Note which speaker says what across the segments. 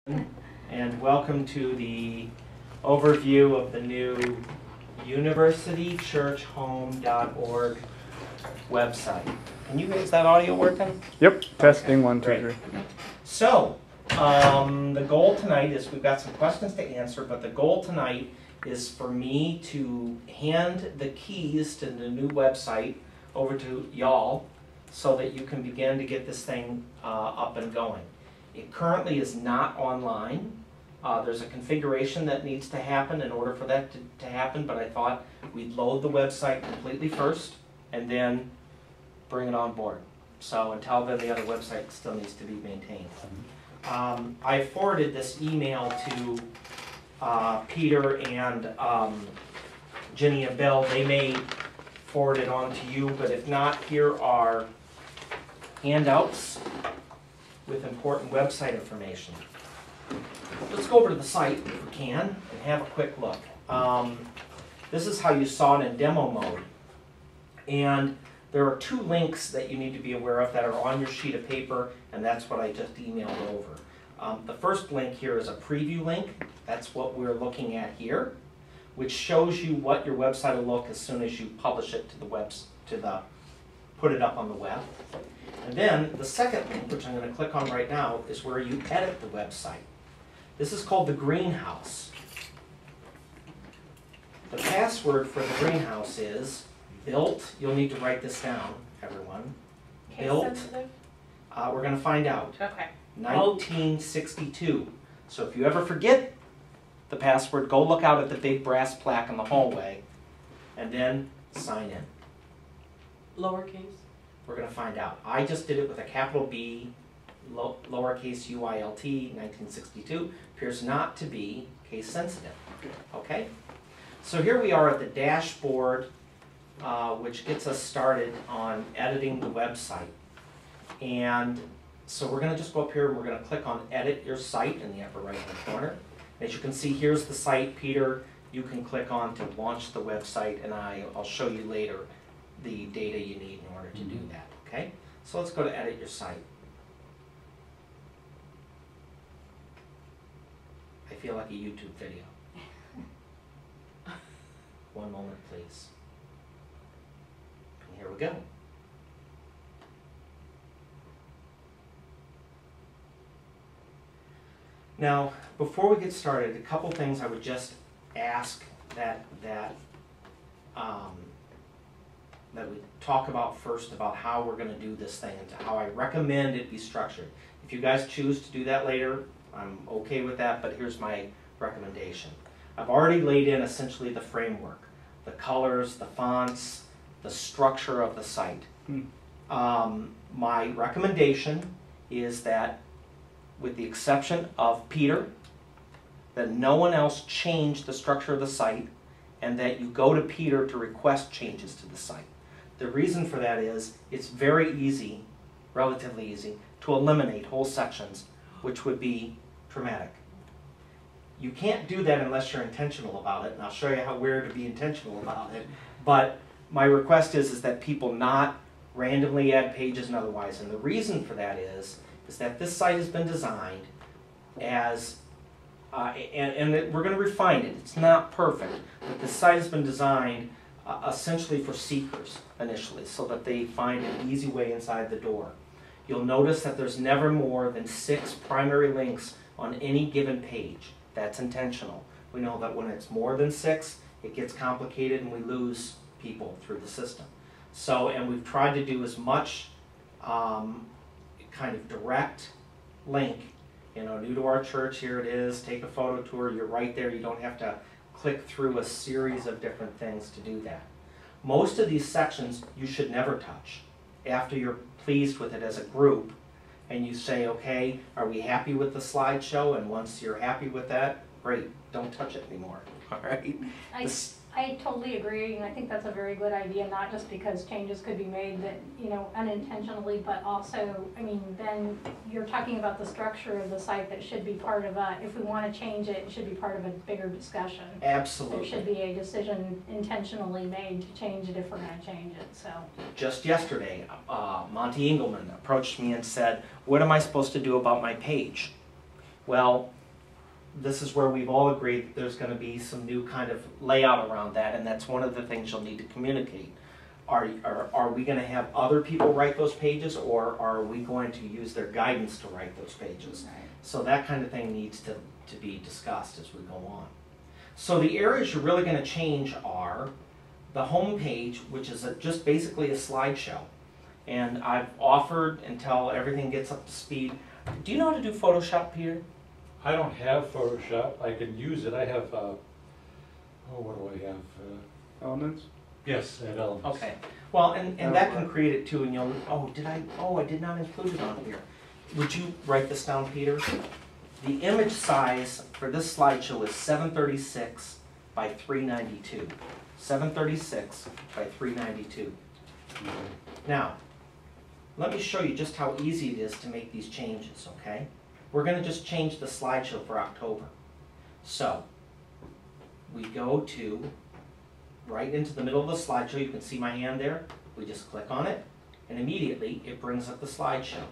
Speaker 1: And welcome to the overview of the new universitychurchhome.org website. Can you is that audio working?
Speaker 2: Yep, testing,
Speaker 1: Okay,
Speaker 2: 1, 2,
Speaker 1: great.
Speaker 2: 3.
Speaker 1: So, the goal tonight is we've got some questions to answer, but the goal tonight is for me to hand the keys to the new website over to y'all so that you can begin to get this thing up and going. It currently is not online. There's a configuration that needs to happen in order for that to happen, but I thought we'd load the website completely first and then bring it on board. So until then, the other website still needs to be maintained. I forwarded this email to Peter and Jenny and Bill. They may forward it on to you, but if not, here are handouts with important website information. Let's go over to the site if we can and have a quick look. This is how you saw it in demo mode. And there are two links that you need to be aware of that are on your sheet of paper, and that's what I just emailed over. The first link here is a preview link. That's what we're looking at here, which shows you what your website will look as soon as you publish it to the put it up on the web. And then the second link, which I'm going to click on right now, is where you edit the website. This is called the greenhouse. The password for the greenhouse is built. You'll need to write this down, everyone. Built. We're going to find out.
Speaker 3: Okay.
Speaker 1: 1962. So if you ever forget the password, go look out at the big brass plaque in the hallway and then sign in.
Speaker 3: Lowercase?
Speaker 1: We're going to find out. I just did it with a capital B, lowercase UILT, 1962. Appears not to be case sensitive. Okay? So here we are at the dashboard, which gets us started on editing the website. And so we're going to just go up here and we're going to click on Edit Your Site in the upper right-hand corner. As you can see, here's the site. Peter, you can click on to launch the website, and I'll show you later the data you need in order to do that. Okay? So let's go to Edit Your Site. I feel like a YouTube video. One moment, please. And here we go. Now, before we get started, a couple things I would just ask that we talk about first about how we're going to do this thing and how I recommend it be structured. If you guys choose to do that later, I'm okay with that, but here's my recommendation. I've already laid in essentially the framework, the colors, the fonts, the structure of the site. My recommendation is that, with the exception of Peter, that no one else change the structure of the site and that you go to Peter to request changes to the site. The reason for that is it's very easy, relatively easy, to eliminate whole sections, which would be traumatic. You can't do that unless you're intentional about it, and I'll show you where to be intentional about it. But my request is that people not randomly add pages and otherwise, and the reason for that is that this site has been designed as, and we're going to refine it. It's not perfect, but this site has been designed essentially for seekers initially, so that they find an easy way inside the door. You'll notice that there's never more than 6 primary links on any given page. That's intentional. We know that when it's more than 6, it gets complicated and we lose people through the system. So, and we've tried to do as much kind of direct link, new to our church, here it is, take a photo tour, you're right there, you don't have to click through a series of different things to do that. Most of these sections you should never touch. After you're pleased with it as a group and you say, okay, are we happy with the slideshow? And once you're happy with that, great, don't touch it anymore. All right?
Speaker 4: I totally agree, and I think that's a very good idea, not just because changes could be made that, unintentionally, but also, then you're talking about the structure of the site that should be part of if we want to change it, it should be part of a bigger discussion.
Speaker 1: Absolutely.
Speaker 4: There should be a decision intentionally made to change it if we're going to change it, so.
Speaker 1: Just yesterday, Monty Engelman approached me and said, what am I supposed to do about my page? Well, this is where we've all agreed that there's gonna be some new kind of layout around that, and that's one of the things you'll need to communicate. Are we gonna have other people write those pages, or are we going to use their guidance to write those pages? So that kind of thing needs to be discussed as we go on. So the areas you're really gonna change are the home page, which is just basically a slideshow. And I've offered until everything gets up to speed. Do you know how to do Photoshop, Peter?
Speaker 2: I don't have Photoshop. I can use it. I have, what do I have?
Speaker 5: Elements?
Speaker 2: Yes, I have Elements.
Speaker 1: Okay. Well, and that can create it too, and you'll, I did not include it on here. Would you write this down, Peter? The image size for this slideshow is 736 by 392. 736 by 392. Now, let me show you just how easy it is to make these changes, okay? We're going to just change the slideshow for October. So, we go to right into the middle of the slideshow. You can see my hand there. We just click on it, and immediately it brings up the slideshow.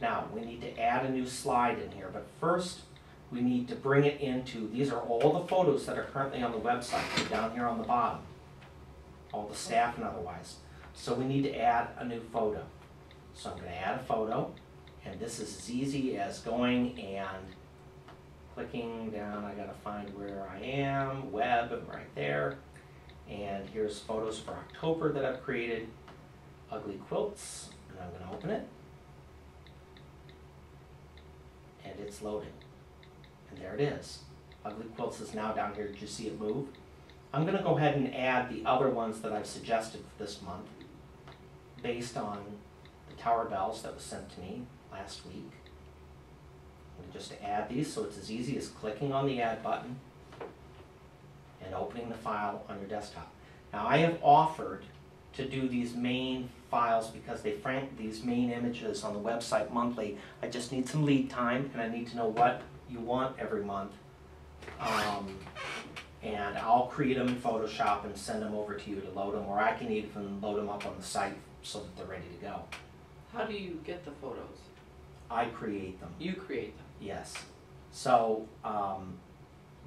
Speaker 1: Now, we need to add a new slide in here, but first we need to bring it into, these are all the photos that are currently on the website. They're down here on the bottom, all the staff and otherwise. So we need to add a new photo. So I'm going to add a photo, and this is as easy as going and clicking down. I got to find where I am, web, and right there. And here's photos for October that I've created, ugly quilts, and I'm going to open it. And it's loading. And there it is. Ugly quilts is now down here. Did you see it move? I'm going to go ahead and add the other ones that I've suggested for this month based on the Tower Bells that was sent to me last week. I'm going to just add these so it's as easy as clicking on the add button and opening the file on your desktop. Now I have offered to do these main files because they frank these main images on the website monthly. I just need some lead time, and I need to know what you want every month. And I'll create them in Photoshop and send them over to you to load them, or I can even load them up on the site so that they're ready to go.
Speaker 3: How do you get the photos?
Speaker 1: I create them.
Speaker 3: You create them.
Speaker 1: Yes. So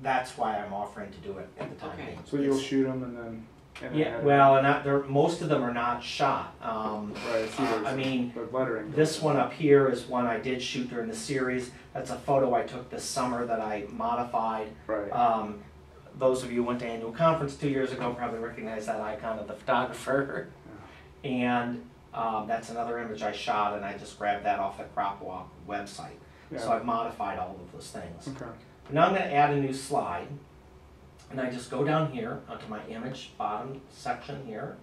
Speaker 1: that's why I'm offering to do it at the time
Speaker 3: Okay.
Speaker 1: being.
Speaker 5: So you'll shoot them and then
Speaker 1: Yeah,
Speaker 5: add
Speaker 1: well, and most of them are not shot.
Speaker 5: right,
Speaker 1: I mean,
Speaker 5: the lettering.
Speaker 1: this one up here is one I did shoot during the series. That's a photo I took this summer that I modified.
Speaker 5: Right.
Speaker 1: Those of you who went to annual conference 2 years ago probably recognize that icon of the photographer. And that's another image I shot, and I just grabbed that off the Crop Walk website.
Speaker 5: Yeah.
Speaker 1: So I've modified all of those things.
Speaker 5: Okay.
Speaker 1: Now I'm going to add a new slide, and I just go down here onto my image bottom section here,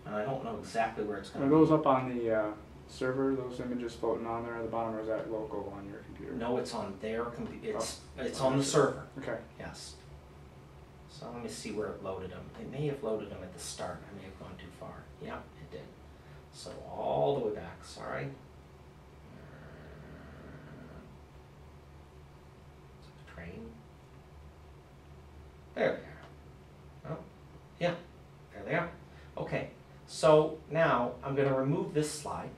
Speaker 1: and I don't know exactly where it's going
Speaker 5: Are
Speaker 1: to be.
Speaker 5: those up on the server? Those images floating on there at the bottom, or is that local on your computer?
Speaker 1: No, it's on their computer. It's
Speaker 5: Oh.
Speaker 1: on the server.
Speaker 5: Okay.
Speaker 1: Yes. So let me see where it loaded them. It may have loaded them at the start. I may have gone too far. Yeah, it did. So all the way back. Sorry. Train. There they are. Oh, yeah. There they are. Okay. So now I'm going to remove this slide,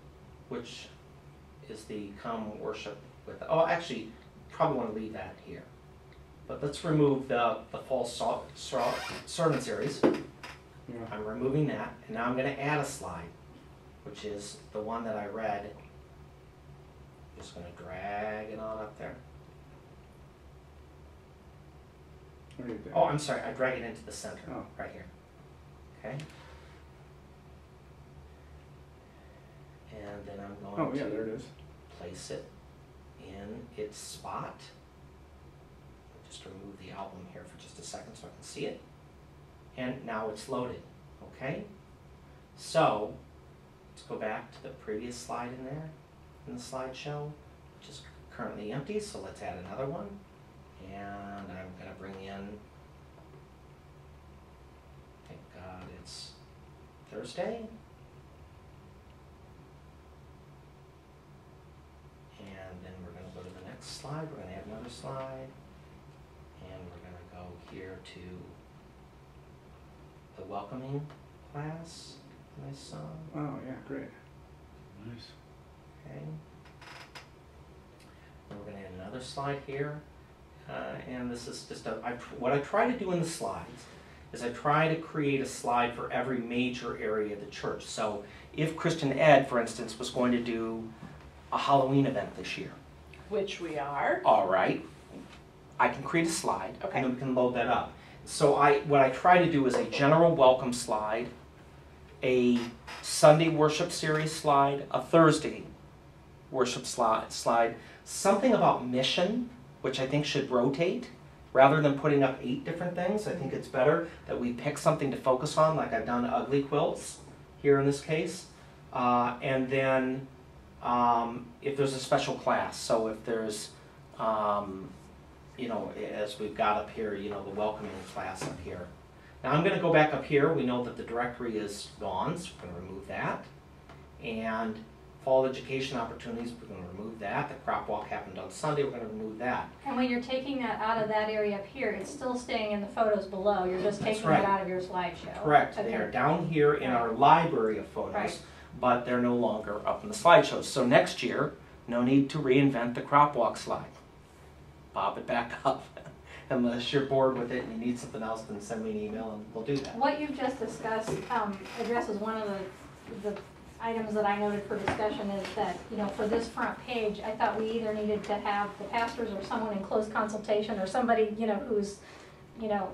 Speaker 1: which is the Come Worship with. Oh, actually, probably want to leave that here. But let's remove the fall sermon series.
Speaker 5: Yeah.
Speaker 1: I'm removing that, and now I'm going to add a slide, which is the one that I read. Just going to drag it on up there.
Speaker 5: What are you doing?
Speaker 1: Oh, I'm sorry, I drag it into the center,
Speaker 5: Oh.
Speaker 1: right here. Okay? And then I'm going
Speaker 5: Oh, yeah, there it
Speaker 1: to
Speaker 5: is.
Speaker 1: place it in its spot. Just remove the album here for just a second so I can see it. And now it's loaded, okay? So, let's go back to the previous slide in there, in the slideshow, which is currently empty, so let's add another one. And I'm gonna bring in, thank God it's Thursday. And then we're gonna go to the next slide, we're gonna add another slide. And we're going to go here to the welcoming class, nice song,
Speaker 5: Oh, yeah, great.
Speaker 2: Nice.
Speaker 1: okay. And we're gonna add another slide here. And this is just what I try to do in the slides is I try to create a slide for every major area of the church. So if Christian Ed, for instance, was going to do a Halloween event this year,
Speaker 6: Which we are.
Speaker 1: all right, I can create a slide,
Speaker 6: Okay.
Speaker 1: and then we can load that up. So what I try to do is a general welcome slide, a Sunday worship series slide, a Thursday worship slide, something about mission, which I think should rotate. Rather than putting up 8 different things, I think it's better that we pick something to focus on, like I've done ugly quilts here in this case. And then if there's a special class, so if there's, you know, as we've got up here, you know, the welcoming class up here. Now I'm going to go back up here. We know that the directory is gone, so we're going to remove that. And fall education opportunities, we're going to remove that. The crop walk happened on Sunday, we're going to remove that.
Speaker 4: And when you're taking that out of that area up here, it's still staying in the photos below, you're just
Speaker 1: That's
Speaker 4: taking
Speaker 1: right.
Speaker 4: it out of your slideshow.
Speaker 1: Correct,
Speaker 4: Okay.
Speaker 1: they are down here in our library of photos,
Speaker 4: Right.
Speaker 1: but they're no longer up in the slideshows. So next year, no need to reinvent the crop walk slide. Pop it back up. Unless you're bored with it and you need something else, then send me an email and we'll do that.
Speaker 4: What you've just discussed addresses one of the items that I noted for discussion is that, you know, for this front page, I thought we either needed to have the pastors or someone in close consultation or somebody, you know, who's, you know,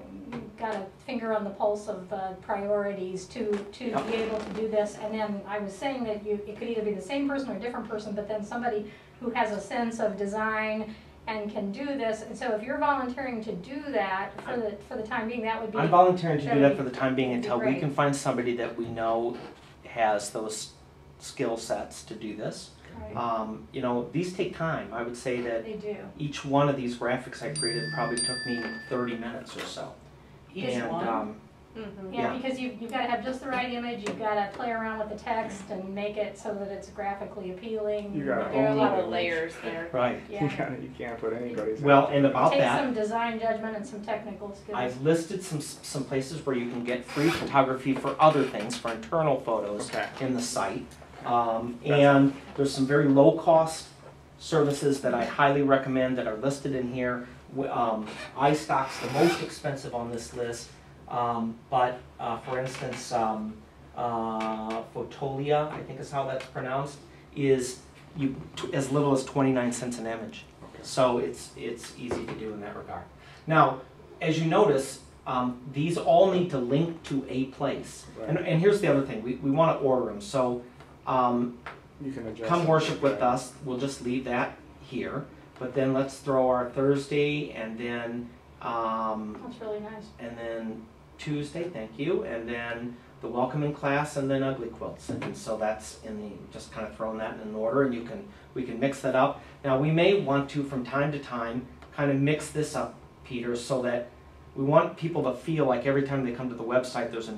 Speaker 4: got a finger on the pulse of the priorities to
Speaker 1: Yep.
Speaker 4: be able to do this. And then I was saying that it could either be the same person or a different person, but then somebody who has a sense of design and can do this. And so if you're volunteering to do that for the time being, that would be.
Speaker 1: I'm volunteering to do that for the time being
Speaker 4: That'd be
Speaker 1: until we
Speaker 4: great.
Speaker 1: can find somebody that we know has those skill sets to do this.
Speaker 4: Right.
Speaker 1: You know, these take time. I would say that
Speaker 4: They do.
Speaker 1: each one of these graphics I created probably took me 30 minutes or so.
Speaker 6: Each
Speaker 1: And
Speaker 6: one?
Speaker 3: Mm-hmm.
Speaker 4: Yeah,
Speaker 1: Yeah.
Speaker 4: because you've got to have just the right image, you've got to play around with the text and make it so that it's graphically appealing.
Speaker 5: You gotta
Speaker 6: There are a
Speaker 5: own
Speaker 6: lot
Speaker 5: the
Speaker 6: of
Speaker 5: image.
Speaker 6: layers there.
Speaker 1: Right.
Speaker 5: You
Speaker 4: Yeah.
Speaker 5: can't put anybody's.
Speaker 1: Well, and about
Speaker 4: It takes
Speaker 1: that,
Speaker 4: some design judgment and some technical skills.
Speaker 1: I've listed some places where you can get free photography for other things, for internal photos
Speaker 5: Okay.
Speaker 1: in the site. And there's some very low-cost services that I highly recommend that are listed in here. iStock's the most expensive on this list, but for instance, Fotolia, I think is how that's pronounced, is as little as 29 cents an image. So it's easy to do in that regard. Now, as you notice, these all need to link to a place.
Speaker 5: Right.
Speaker 1: And here's the other thing, we want to order them. So
Speaker 5: You can adjust.
Speaker 1: come
Speaker 5: it.
Speaker 1: worship with us, we'll just leave that here. But then let's throw our Thursday and then
Speaker 4: That's really nice.
Speaker 1: Tuesday, thank you, and then the welcoming class and then ugly quilts. And so that's in the, just kind of throwing that in an order, and we can mix that up. Now we may want to, from time to time, kind of mix this up, Peter, so that we want people to feel like every time they come to the website there's a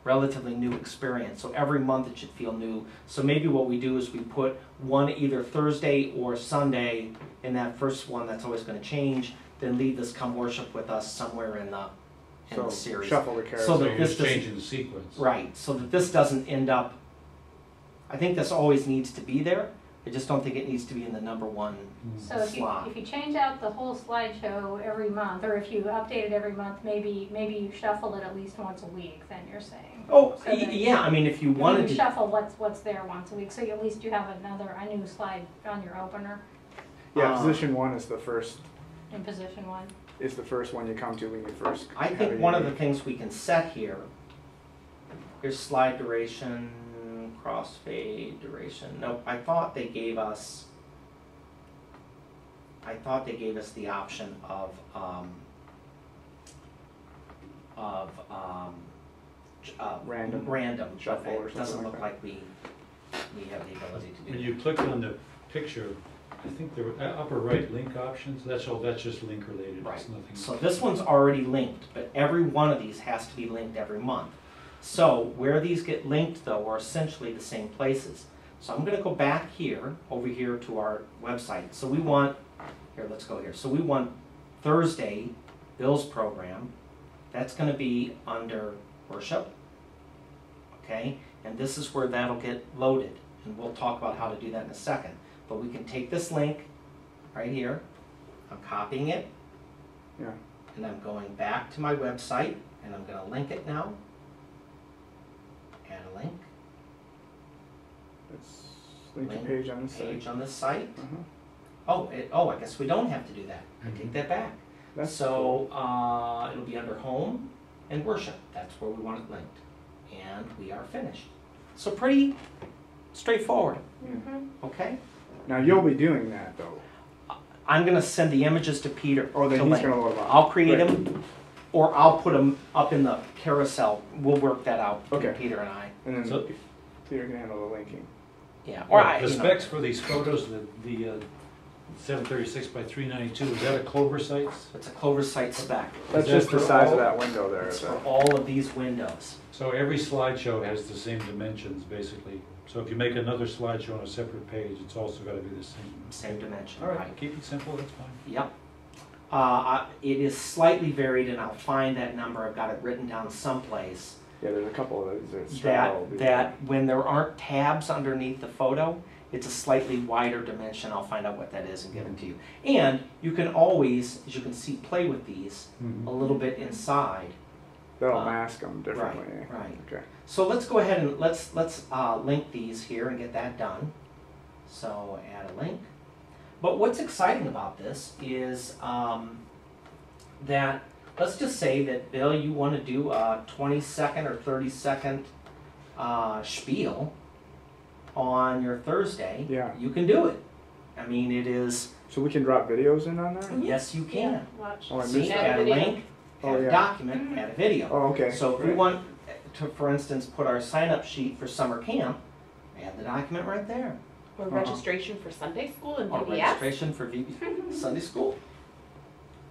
Speaker 1: relatively new experience. So every month it should feel new. So maybe what we do is we put one either Thursday or Sunday in that first one. That's always going to change. Then leave this come worship with us somewhere in the series.
Speaker 5: Shuffle the carrots.
Speaker 1: So
Speaker 2: So
Speaker 1: that
Speaker 2: you're
Speaker 1: this
Speaker 2: just
Speaker 1: doesn't-
Speaker 2: changing the sequence.
Speaker 1: Right, so that this doesn't end up, I think this always needs to be there. I just don't think it needs to be in the number one
Speaker 4: So
Speaker 1: slot.
Speaker 4: if you change out the whole slideshow every month, or if you update it every month, maybe you shuffle it at least once a week, then you're saying.
Speaker 1: Oh,
Speaker 4: So then-
Speaker 1: yeah, I mean, if you wanted
Speaker 4: Maybe
Speaker 1: to,
Speaker 4: shuffle what's there once a week, so at least you have a new slide on your opener
Speaker 5: Yeah, position 1 is the first.
Speaker 4: in position 1.
Speaker 5: Is the first one you come to when you first.
Speaker 1: I
Speaker 5: have
Speaker 1: think
Speaker 5: a
Speaker 1: one of the
Speaker 5: unique-
Speaker 1: things we can set here, here's slide duration, crossfade duration. No, I thought they gave us the option of
Speaker 5: Random.
Speaker 1: but
Speaker 5: Shuffle or
Speaker 1: it doesn't
Speaker 5: something
Speaker 1: look
Speaker 5: like
Speaker 1: like we have the ability to do
Speaker 2: When
Speaker 1: that.
Speaker 2: you click on the picture, I think there were upper right link options, that's just link related,
Speaker 1: Right.
Speaker 2: it's nothing.
Speaker 1: So this one's already linked, but every one of these has to be linked every month. So where these get linked though are essentially the same places. So I'm gonna go back here, over here to our website. So we want, here, let's go here. So we want Thursday, Bill's program. That's gonna be under worship. Okay, and this is where that'll get loaded. And we'll talk about how to do that in a second. But we can take this link, right here. I'm copying it,
Speaker 5: Yeah.
Speaker 1: and I'm going back to my website, and I'm gonna link it now. Add a link,
Speaker 5: It's link to
Speaker 1: Link
Speaker 5: page on the site.
Speaker 1: page on this site.
Speaker 5: Uh-huh.
Speaker 1: Oh, I guess we don't have to do that. I take that back.
Speaker 5: That's
Speaker 1: So, it'll be under home and worship. That's where we want it linked. And we are finished. So pretty straightforward,
Speaker 4: Mhm.
Speaker 1: okay?
Speaker 5: Now you'll be doing that though.
Speaker 1: I'm gonna send the images to Peter
Speaker 5: Oh, then
Speaker 1: to
Speaker 5: he's
Speaker 1: link.
Speaker 5: gonna load them up.
Speaker 1: I'll create
Speaker 5: Great.
Speaker 1: them, or I'll put them up in the carousel. We'll work that out, between
Speaker 5: Okay.
Speaker 1: Peter and I.
Speaker 5: And then
Speaker 2: So-
Speaker 5: Peter can handle the linking.
Speaker 1: Yeah, or I,
Speaker 2: The
Speaker 1: you know,
Speaker 2: specs for these photos, the 736 by 392, is that a Clover sites?
Speaker 1: it's a Clover site spec.
Speaker 5: That's
Speaker 2: that
Speaker 5: just the
Speaker 2: for
Speaker 5: size
Speaker 2: all-
Speaker 5: of that window there.
Speaker 1: It's
Speaker 5: so-
Speaker 1: for all of these windows.
Speaker 2: So every slideshow has the same dimensions, basically. So if you make another slideshow on a separate page, it's also got to be the same.
Speaker 1: Same dimension,
Speaker 2: All
Speaker 1: right?
Speaker 2: right, keep it simple, that's fine.
Speaker 1: Yep. It is slightly varied, and I'll find that number. I've got it written down someplace.
Speaker 5: Yeah, there's a couple of those that straddle.
Speaker 1: That when there aren't tabs underneath the photo, it's a slightly wider dimension. I'll find out what that is and give it to you. And you can always, as you can see, play with these a little bit inside.
Speaker 5: That'll mask them differently.
Speaker 1: Right.
Speaker 5: Okay.
Speaker 1: So let's go ahead and let's link these here and get that done. So add a link. But what's exciting about this is that, let's just say that, Bill, you want to do a 20-second or 30-second spiel on your Thursday.
Speaker 5: Yeah.
Speaker 1: You can do it. I mean, it is,
Speaker 5: So we can drop videos in on there?
Speaker 1: yes, you can.
Speaker 6: Watch.
Speaker 5: Oh, I
Speaker 1: See,
Speaker 5: missed
Speaker 6: Add
Speaker 1: add a
Speaker 6: video.
Speaker 1: link,
Speaker 5: Oh,
Speaker 1: add a
Speaker 5: yeah.
Speaker 1: document, add a video.
Speaker 5: Oh, okay.
Speaker 1: So if we
Speaker 5: Great.
Speaker 1: want to, for instance, put our sign-up sheet for summer camp, add the document right there.
Speaker 6: Or registration for Sunday school and
Speaker 1: Or
Speaker 6: PDF.
Speaker 1: registration for Sunday school.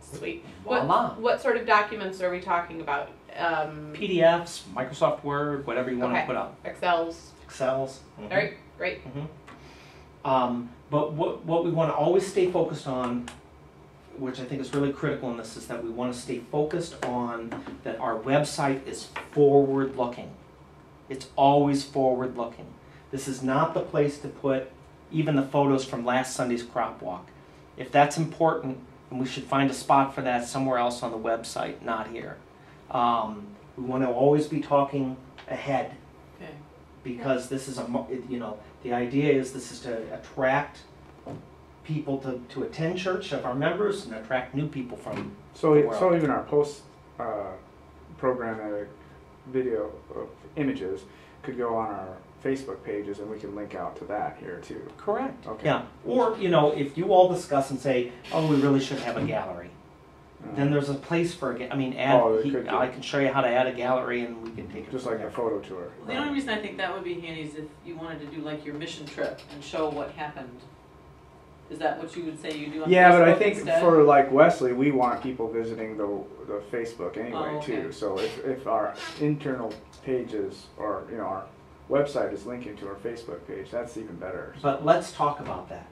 Speaker 6: Sweet.
Speaker 1: Voila.
Speaker 6: What sort of documents are we talking about?
Speaker 1: PDFs, Microsoft Word, whatever you want to
Speaker 6: Okay.
Speaker 1: put up.
Speaker 6: Excels.
Speaker 1: Excels. Mhm.
Speaker 6: All right, great.
Speaker 1: But what we want to always stay focused on, which I think is really critical in this, is that we want to stay focused on that our website is forward-looking. It's always forward-looking. This is not the place to put even the photos from last Sunday's crop walk. If that's important, then we should find a spot for that somewhere else on the website, not here. We want to always be talking ahead,
Speaker 3: Okay.
Speaker 1: because this is the idea is this is to attract people to attend church of our members and attract new people from.
Speaker 5: So,
Speaker 1: the world.
Speaker 5: so even our post programmatic video images could go on our Facebook pages, and we can link out to that here too.
Speaker 1: Correct.
Speaker 5: Okay.
Speaker 1: Yeah. Or if you all discuss and say, oh, we really should have a gallery, then there's a place for I mean,
Speaker 5: Oh, they could do.
Speaker 1: I can show you how to add a gallery, and we can take it
Speaker 5: Just
Speaker 1: from
Speaker 5: like a
Speaker 1: there.
Speaker 5: photo tour.
Speaker 3: The only reason I think that would be handy is if you wanted to do like your mission trip and show what happened. Is that what you would say you do on
Speaker 5: Yeah,
Speaker 3: Facebook
Speaker 5: but I think
Speaker 3: instead?
Speaker 5: for like Wesley, we want people visiting the Facebook anyway
Speaker 3: Oh, okay.
Speaker 5: too. So if our internal pages or our website is linking to our Facebook page, that's even better.
Speaker 1: But let's talk about that.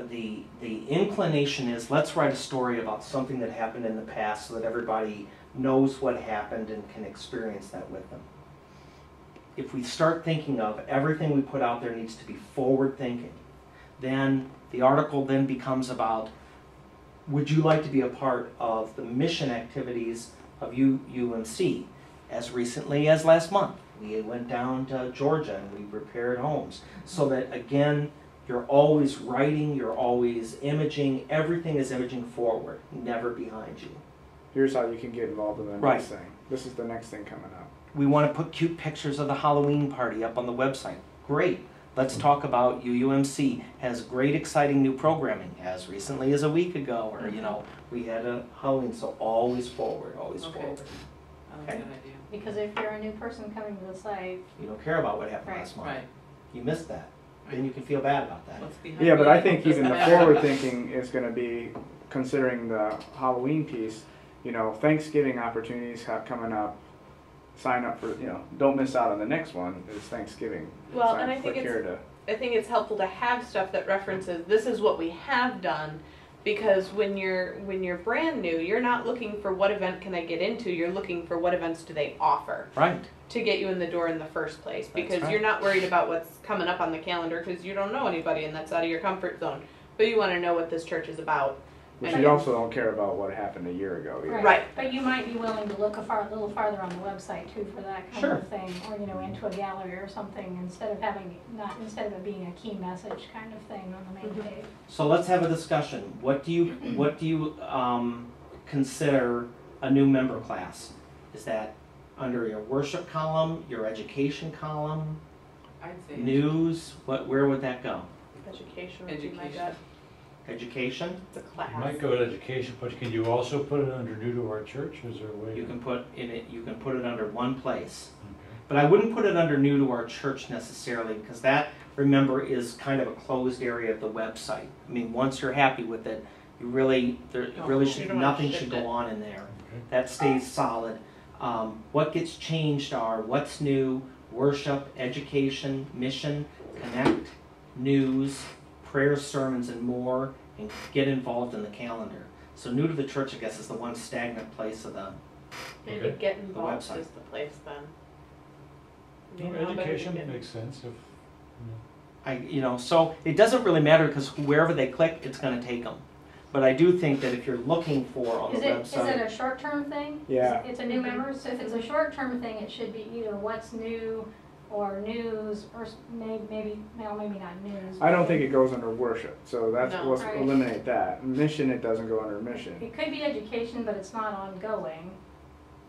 Speaker 1: The inclination is, let's write a story about something that happened in the past so that everybody knows what happened and can experience that with them. If we start thinking of everything we put out there needs to be forward thinking, then the article then becomes about, would you like to be a part of the mission activities of UMC? As recently as last month, we went down to Georgia and we repaired homes. So that again, you're always writing, you're always imaging, everything is imaging forward, never behind you.
Speaker 5: Here's how you can get involved in the
Speaker 1: Right.
Speaker 5: next thing. This is the next thing coming up.
Speaker 1: We want to put cute pictures of the Halloween party up on the website. Great. Let's talk about UMC has great exciting new programming as recently as a week ago, or we had a Halloween, so always forward, always
Speaker 3: Okay.
Speaker 1: forward.
Speaker 3: I like
Speaker 1: Okay.
Speaker 3: that idea.
Speaker 4: Because if you're a new person coming to the site,
Speaker 1: You don't care about what happened
Speaker 4: Right.
Speaker 1: last month.
Speaker 3: Right.
Speaker 1: You missed that. Then you can feel bad about that.
Speaker 3: What's behind
Speaker 5: Yeah, but
Speaker 3: me?
Speaker 5: I think even the
Speaker 3: Doesn't
Speaker 5: forward
Speaker 3: matter.
Speaker 5: thinking is going to be considering the Halloween piece. Thanksgiving opportunities coming up. Sign up for don't miss out on the next one. Is Thanksgiving.
Speaker 6: Well,
Speaker 5: Sign-
Speaker 6: and I think
Speaker 5: click here to.
Speaker 6: I think it's helpful to have stuff that references this is what we have done, because when you're brand new, you're not looking for what event can I get into. You're looking for what events do they offer
Speaker 1: Right.
Speaker 6: to get you in the door in the first place, because
Speaker 1: right.
Speaker 6: you're not worried about what's coming up on the calendar because you don't know anybody and that's out of your comfort zone. But you want to know what this church is about.
Speaker 5: Which
Speaker 6: And
Speaker 5: you also don't care about what happened a year ago either.
Speaker 6: Right.
Speaker 4: But you might be willing to look a little farther on the website too for that kind
Speaker 1: Sure.
Speaker 4: of thing, or, you know, into a gallery or something, instead of instead of it being a key message kind of thing on the main page.
Speaker 1: So let's have a discussion. What do you consider a new member class? Is that under your worship column, your education column,
Speaker 3: I'd say.
Speaker 1: news? Where would that go?
Speaker 6: Education would be my
Speaker 3: Education.
Speaker 6: gut.
Speaker 1: Education?
Speaker 6: The class.
Speaker 2: You might go to education, but can you also put it under new to our church? Is there a way?
Speaker 1: You can put it under one place.
Speaker 2: Okay.
Speaker 1: But I wouldn't put it under new to our church necessarily, because that, remember, is kind of a closed area of the website. I mean, once you're happy with it, you really,
Speaker 3: You don't wanna
Speaker 1: nothing
Speaker 3: shift
Speaker 1: should
Speaker 3: it.
Speaker 1: go on in there.
Speaker 2: Okay.
Speaker 1: That stays solid. What gets changed are what's new, worship, education, mission, connect, news, prayers, sermons, and more, and get involved in the calendar. So new to the church, I guess, is the one stagnant place of the,
Speaker 6: Maybe
Speaker 2: Okay.
Speaker 6: get involved
Speaker 1: website.
Speaker 6: is the place then. I
Speaker 2: No,
Speaker 6: mean, how better to
Speaker 2: education
Speaker 6: get-
Speaker 2: makes sense if,
Speaker 1: so it doesn't really matter because wherever they click, it's gonna take them. But I do think that if you're looking for on the
Speaker 4: Is it
Speaker 1: website,
Speaker 4: a short-term thing?
Speaker 5: Yeah.
Speaker 4: It's a new member, so if it's a short-term thing, it should be either what's new or news, or maybe not news.
Speaker 5: I don't think it goes under worship, so that's,
Speaker 6: No.
Speaker 5: let's
Speaker 4: Right.
Speaker 5: eliminate that. Mission, it doesn't go under mission.
Speaker 4: It could be education, but it's not ongoing.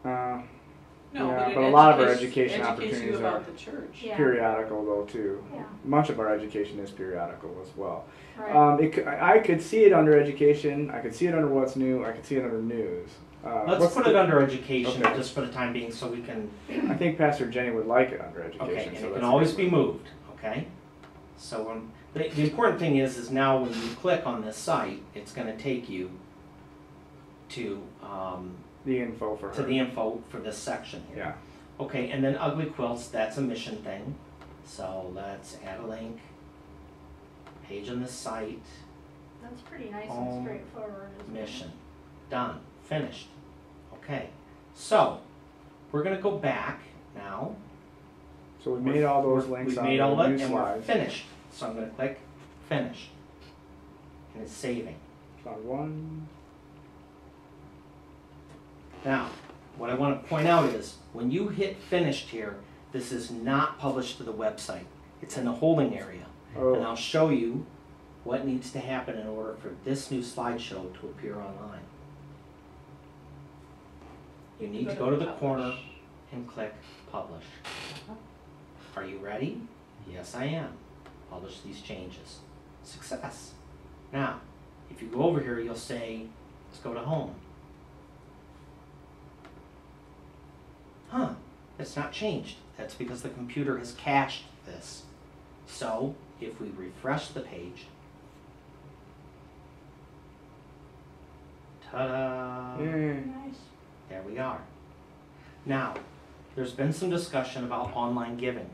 Speaker 3: No,
Speaker 5: Yeah,
Speaker 3: it
Speaker 5: but a lot of our
Speaker 3: educates
Speaker 5: education
Speaker 3: you
Speaker 5: opportunities
Speaker 3: about
Speaker 5: are
Speaker 3: the church.
Speaker 4: Yeah.
Speaker 5: periodical though too.
Speaker 4: Yeah,
Speaker 5: Much of our education is periodical as well.
Speaker 4: right.
Speaker 5: I could see it under education, I could see it under what's new, I could see it under news.
Speaker 1: let's
Speaker 5: what's
Speaker 1: put
Speaker 5: the-
Speaker 1: it under education
Speaker 5: Okay.
Speaker 1: just for the time being so we can,
Speaker 5: I think Pastor Jenny would like it under
Speaker 1: okay,
Speaker 5: education.
Speaker 1: and
Speaker 5: so
Speaker 1: it
Speaker 5: that's
Speaker 1: can
Speaker 5: a
Speaker 1: always
Speaker 5: good
Speaker 1: be
Speaker 5: one.
Speaker 1: moved, okay? So the important thing is now when you click on this site, it's gonna take you to,
Speaker 5: The info for her.
Speaker 1: to the info for this section here.
Speaker 5: Yeah.
Speaker 1: Okay, and then ugly quilts, that's a mission thing. So let's add a link, page on the site,
Speaker 4: That's pretty nice
Speaker 1: Home
Speaker 4: and straightforward. isn't it?
Speaker 1: mission, done, finished. Okay, so we're gonna go back now.
Speaker 5: So we made all those links
Speaker 1: We've
Speaker 5: on
Speaker 1: made all
Speaker 5: the
Speaker 1: that
Speaker 5: new
Speaker 1: and we're
Speaker 5: slides.
Speaker 1: finished. So I'm gonna click finish. And it's saving.
Speaker 5: Slide one.
Speaker 1: Now, what I want to point out is, when you hit finished here, this is not published to the website. It's in the holding area. And
Speaker 5: Oh,
Speaker 1: I'll show you what needs to happen in order for this new slideshow to appear online. You need to go to the corner and click publish. Are you ready? Yes, I am. Publish these changes. Success. Now, if you go over here, you'll say, let's go to home. Huh, it's not changed. That's because the computer has cached this. So, if we refresh the page, ta-da!
Speaker 5: yay.
Speaker 4: Nice.
Speaker 1: There we are. Now, there's been some discussion about online giving.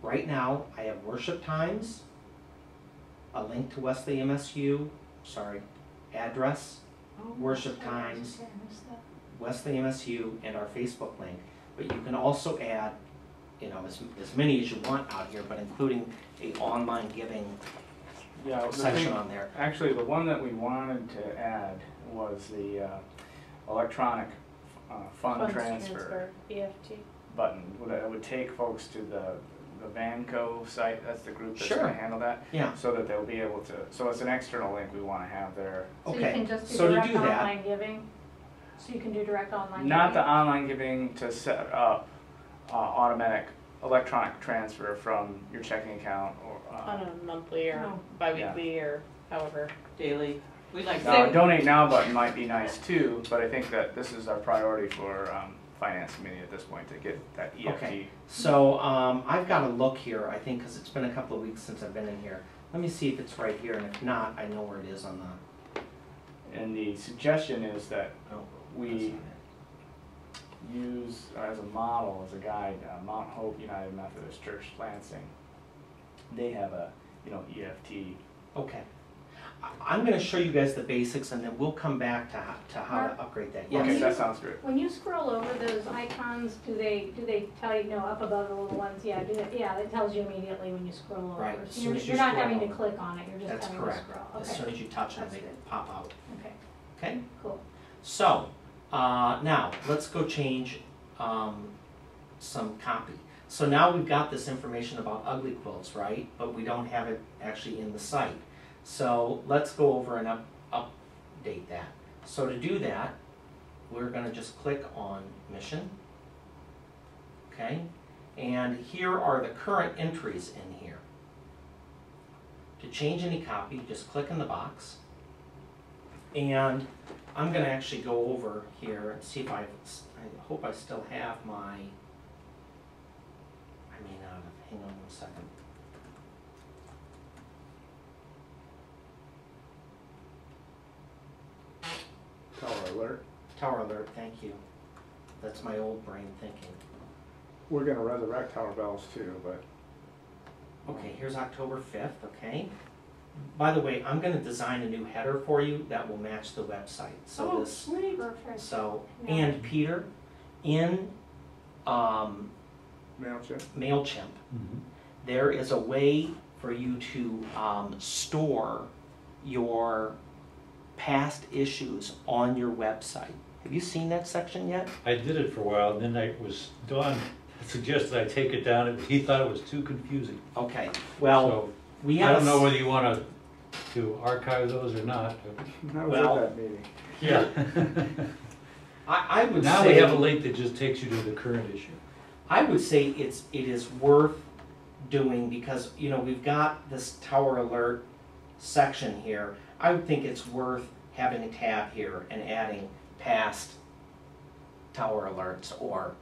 Speaker 1: Right now, I have worship times, a link to Wesley MSU, address,
Speaker 4: Oh,
Speaker 1: Worship
Speaker 4: sorry,
Speaker 1: times.
Speaker 4: I missed that.
Speaker 1: Wesley MSU, and our Facebook link. But you can also add, as many as you want out here, but including a online giving
Speaker 5: Yeah, the
Speaker 1: section
Speaker 5: thing-
Speaker 1: on there.
Speaker 5: Actually, the one that we wanted to add was the electronic fund
Speaker 6: Funds
Speaker 5: transfer
Speaker 6: EFT.
Speaker 5: button. It would take folks to the Vanco site, that's the group that's
Speaker 1: Sure.
Speaker 5: gonna handle that,
Speaker 1: Yeah,
Speaker 5: so that they'll be able to, so it's an external link we wanna have there.
Speaker 4: So you
Speaker 1: okay.
Speaker 4: can just do
Speaker 1: So to
Speaker 4: direct
Speaker 1: do that,
Speaker 4: online giving? So you can do direct online
Speaker 5: Not the
Speaker 4: giving?
Speaker 5: online giving to set up automatic electronic transfer from your checking account or,
Speaker 6: On a monthly or
Speaker 4: Oh.
Speaker 6: bi-weekly or however.
Speaker 3: Daily. We like
Speaker 5: now, a
Speaker 3: that.
Speaker 5: donate now button might be nice too, but I think that this is our priority for finance committee at this point, to get that EFT.
Speaker 1: Okay. So I've got to look here, I think, because it's been a couple of weeks since I've been in here. Let me see if it's right here, and if not, I know where it is on the...
Speaker 5: And the suggestion is that
Speaker 1: Oh,
Speaker 5: we
Speaker 1: that's not it.
Speaker 5: use as a model, as a guide, Mount Hope United Methodist Church Lansing. They have a, EFT.
Speaker 1: Okay. I'm gonna show you guys the basics and then we'll come back to how to upgrade that.
Speaker 5: Okay,
Speaker 1: Yes.
Speaker 5: that sounds great.
Speaker 4: When you scroll over those icons, do they tell you, no, up above the little ones, yeah, it tells you immediately when you scroll over.
Speaker 1: Right, as
Speaker 4: So
Speaker 1: soon as you
Speaker 4: you're not
Speaker 1: scroll
Speaker 4: having to
Speaker 1: over.
Speaker 4: click on it, you're just
Speaker 1: That's
Speaker 4: having to
Speaker 1: correct.
Speaker 4: scroll.
Speaker 1: As
Speaker 4: Okay,
Speaker 1: soon as you touch them,
Speaker 4: That's
Speaker 1: they
Speaker 4: good.
Speaker 1: pop out.
Speaker 4: okay,
Speaker 1: Okay?
Speaker 4: cool.
Speaker 1: So, now, let's go change some copy. So now we've got this information about ugly quilts, right? But we don't have it actually in the site. So let's go over and update that. So to do that, we're gonna just click on Mission. Okay? And here are the current entries in here. To change any copy, just click in the box. And I'm gonna actually go over here and see if I hope I still have my, I may not have, hang on 1 second.
Speaker 5: Tower alert.
Speaker 1: Tower alert, thank you. That's my old brain thinking.
Speaker 5: We're gonna resurrect Tower Bells too, but
Speaker 1: Okay, here's October 5th, okay? By the way, I'm gonna design a new header for you that will match the website. So
Speaker 4: Oh,
Speaker 1: this,
Speaker 4: sweet, perfect.
Speaker 1: so,
Speaker 4: Yeah.
Speaker 1: and Peter, in
Speaker 5: MailChimp.
Speaker 1: MailChimp,
Speaker 2: Mhm.
Speaker 1: there is a way for you to store your past issues on your website. Have you seen that section yet?
Speaker 2: I did it for a while, and then Don suggested I take it down, and he thought it was too confusing.
Speaker 1: Okay, well,
Speaker 2: So,
Speaker 1: we
Speaker 2: I
Speaker 1: have.
Speaker 2: don't know whether you wanna to archive those or not, but.
Speaker 5: I was
Speaker 1: Well-
Speaker 5: at that meeting.
Speaker 2: Yeah.
Speaker 1: I would
Speaker 2: Now
Speaker 1: say.
Speaker 2: we have a link that just takes you to the current issue.
Speaker 1: I would say it is worth doing because, you know, we've got this tower alert section here. I would think it's worth having a tab here and adding past tower alerts or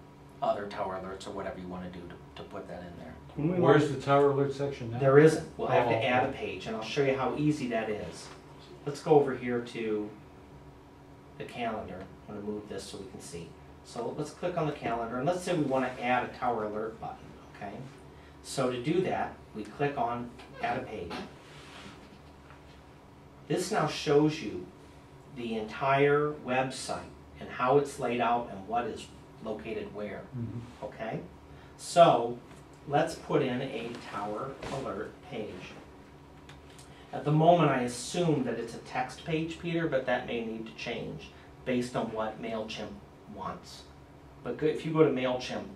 Speaker 1: other tower alerts or whatever you want to do to put that in there.
Speaker 5: When we
Speaker 2: Where's the tower alert section now?
Speaker 1: There isn't. We'll have to
Speaker 2: Oh.
Speaker 1: add a page and I'll show you how easy that is. Let's go over here to the calendar. I'm going to move this so we can see. So let's click on the calendar and let's say we want to add a tower alert button, okay? So to do that, we click on add a page. This now shows you the entire website and how it's laid out and what is located where,
Speaker 2: Mhm.
Speaker 1: okay? So let's put in a tower alert page. At the moment, I assume that it's a text page, Peter, but that may need to change based on what MailChimp wants. But if you go to MailChimp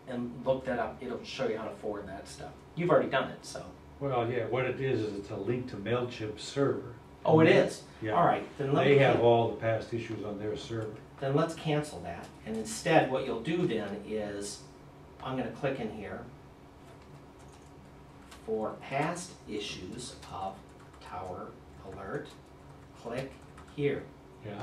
Speaker 1: and look that up, it'll show you how to forward that stuff. You've already done it, so.
Speaker 2: Well, yeah, what it is it's a link to MailChimp server.
Speaker 1: Oh, it is?
Speaker 2: Yeah.
Speaker 1: All right, then let
Speaker 2: They
Speaker 1: me,
Speaker 2: have all the past issues on their server.
Speaker 1: then let's cancel that. And instead, what you'll do then is, I'm gonna click in here for past issues of Tower Alert, click here.
Speaker 2: Yeah,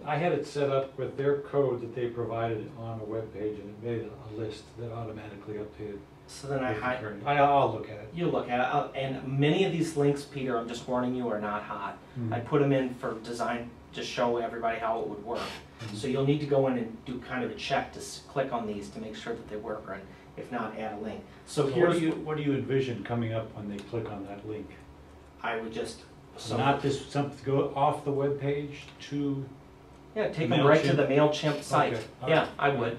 Speaker 2: I had it set up with their code that they provided on a web page, and it made a list that automatically updated.
Speaker 1: So then I
Speaker 2: with the
Speaker 1: hide,
Speaker 2: current- I'll look at it.
Speaker 1: you look at it, and many of these links, Peter, I'm just warning you, are not hot. I put them in for design to show everybody how it would work.
Speaker 2: Mhm.
Speaker 1: So you'll need to go in and do kind of a check to click on these to make sure that they work, and if not, add a link. So
Speaker 2: So
Speaker 1: here's,
Speaker 2: what do you envision coming up when they click on that link?
Speaker 1: I would just, so,
Speaker 2: Not this, something go off the web page to,
Speaker 1: yeah, take them right to the MailChimp site.
Speaker 2: Okay, all
Speaker 1: Yeah,
Speaker 2: right.
Speaker 1: I would.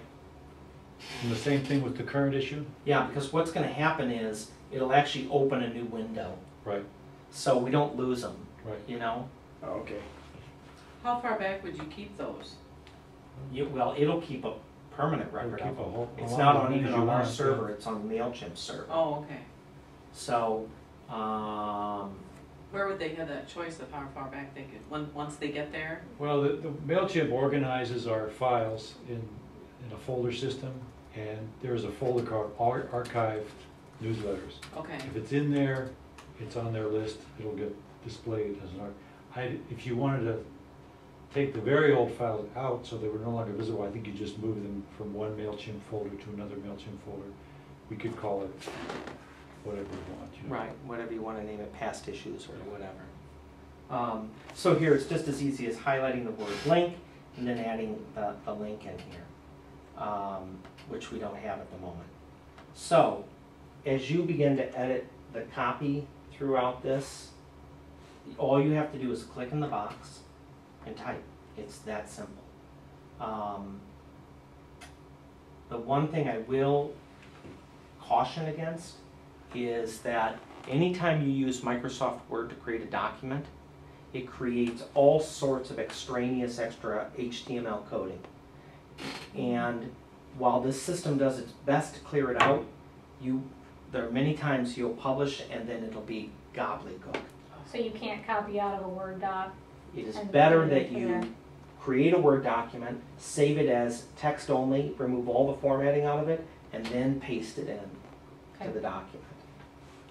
Speaker 2: and the same thing with the current issue?
Speaker 1: Yeah, because what's gonna happen is, it'll actually open a new window,
Speaker 2: Right,
Speaker 1: so we don't lose them,
Speaker 2: right.
Speaker 1: you know?
Speaker 5: Oh, okay.
Speaker 3: How far back would you keep those?
Speaker 1: Well, it'll keep a permanent
Speaker 2: We'll
Speaker 1: record
Speaker 2: keep
Speaker 1: of
Speaker 2: a
Speaker 1: them.
Speaker 2: whole-
Speaker 1: It's
Speaker 2: a
Speaker 1: not
Speaker 2: lot
Speaker 1: on
Speaker 2: as
Speaker 1: even
Speaker 2: you
Speaker 1: on our
Speaker 2: want, yeah.
Speaker 1: server, it's on MailChimp server.
Speaker 3: Oh, okay.
Speaker 1: So,
Speaker 3: Where would they have that choice of how far back they could, once they get there?
Speaker 2: Well, the MailChimp organizes our files in a folder system, and there's a folder called archived newsletters.
Speaker 3: Okay,
Speaker 2: If it's in there, it's on their list, it'll get displayed as an if you wanted to take the very old files out so they were no longer visible, I think you just move them from one MailChimp folder to another MailChimp folder. We could call it whatever we want, you know.
Speaker 1: right, whatever you want to name it, past issues or whatever. So here, it's just as easy as highlighting the word link and then adding the link in here, which we don't have at the moment. So, as you begin to edit the copy throughout this, all you have to do is click in the box and type. It's that simple. The one thing I will caution against is that anytime you use Microsoft Word to create a document, it creates all sorts of extraneous extra HTML coding. And while this system does its best to clear it out, there are many times you'll publish and then it'll be gobbledygook.
Speaker 4: So you can't copy out of a Word doc?
Speaker 1: It is
Speaker 4: And
Speaker 1: better
Speaker 4: put it
Speaker 1: that
Speaker 4: into
Speaker 1: you
Speaker 4: there.
Speaker 1: create a Word document, save it as text only, remove all the formatting out of it, and then paste it in
Speaker 4: Okay.
Speaker 1: to the document.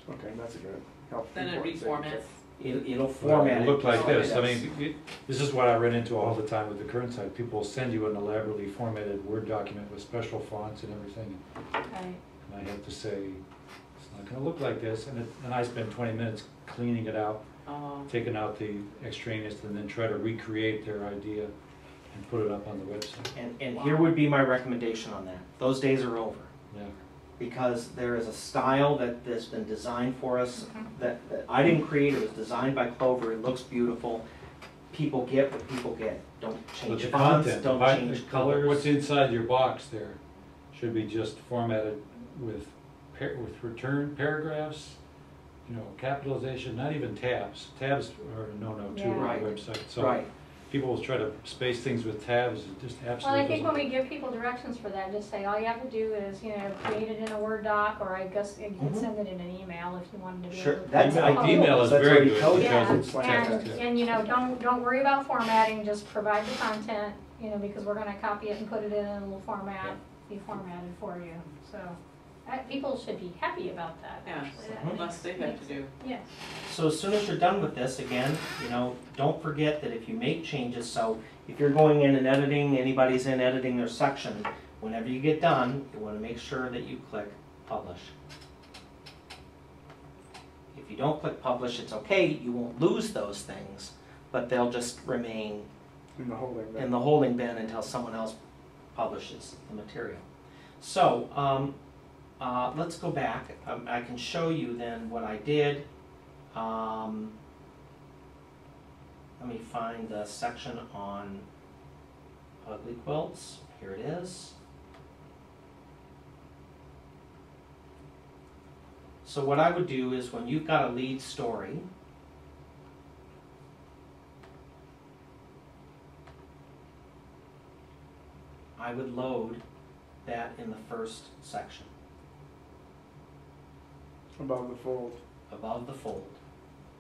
Speaker 5: Okay, that's a good helpful.
Speaker 3: Then it
Speaker 5: important
Speaker 3: reformats.
Speaker 5: tip.
Speaker 1: It'll
Speaker 2: Well,
Speaker 1: format
Speaker 2: it
Speaker 1: it.
Speaker 2: looked like
Speaker 1: just the way
Speaker 2: this.
Speaker 1: it
Speaker 2: I
Speaker 1: does.
Speaker 2: mean, this is what I run into all the time with the current site. People will send you an elaborately formatted Word document with special fonts and everything.
Speaker 4: Right.
Speaker 2: And I have to say, it's not gonna look like this. And I spend 20 minutes cleaning it out, taking out the extraneous, and then try to recreate their idea and put it up on the website.
Speaker 1: And here would be my recommendation on that. Those days are over.
Speaker 2: Yeah.
Speaker 1: Because there is a style that's been designed for us that I didn't create, it was designed by Clover, it looks beautiful. People get what people get. Don't
Speaker 2: But
Speaker 1: change
Speaker 2: the
Speaker 1: fonts,
Speaker 2: content,
Speaker 1: don't
Speaker 2: the-
Speaker 1: change
Speaker 2: What's
Speaker 1: colors.
Speaker 2: inside your box there should be just formatted with return paragraphs, you know, capitalization, not even tabs. Tabs are a no-no too
Speaker 4: Yeah.
Speaker 2: on
Speaker 1: Right.
Speaker 2: the website. So
Speaker 1: Right,
Speaker 2: people will try to space things with tabs, it just
Speaker 4: Well,
Speaker 2: absolutely
Speaker 4: I think when
Speaker 2: doesn't.
Speaker 4: we give people directions for that, just say, all you have to do is, create it in a Word doc, or I guess you can
Speaker 1: Mhm.
Speaker 4: send it in an email if you wanted to be
Speaker 1: Sure,
Speaker 4: able to.
Speaker 1: that's
Speaker 2: Email,
Speaker 1: ideal.
Speaker 2: email is
Speaker 1: That's
Speaker 2: very
Speaker 1: already
Speaker 2: good
Speaker 1: coded.
Speaker 4: Yeah,
Speaker 2: because it's
Speaker 5: like
Speaker 2: text.
Speaker 4: and, don't worry about formatting, just provide the content, because we're gonna copy it and put it in a little format, be formatted for you, so. People should be happy about that,
Speaker 3: Yeah,
Speaker 4: actually. That
Speaker 3: less
Speaker 4: makes-
Speaker 3: they have to do.
Speaker 4: Yes,
Speaker 1: So as soon as you're done with this, again, don't forget that if you make changes, so if you're going in and editing, anybody's in editing their section, whenever you get done, you want to make sure that you click publish. If you don't click publish, it's okay, you won't lose those things, but they'll just remain
Speaker 5: In the holding bin.
Speaker 1: in the holding bin until someone else publishes the material. So, let's go back. I can show you then what I did. Let me find the section on ugly quilts. Here it is. So what I would do is when you've got a lead story, I would load that in the first section,
Speaker 5: Above the fold.
Speaker 1: above the fold,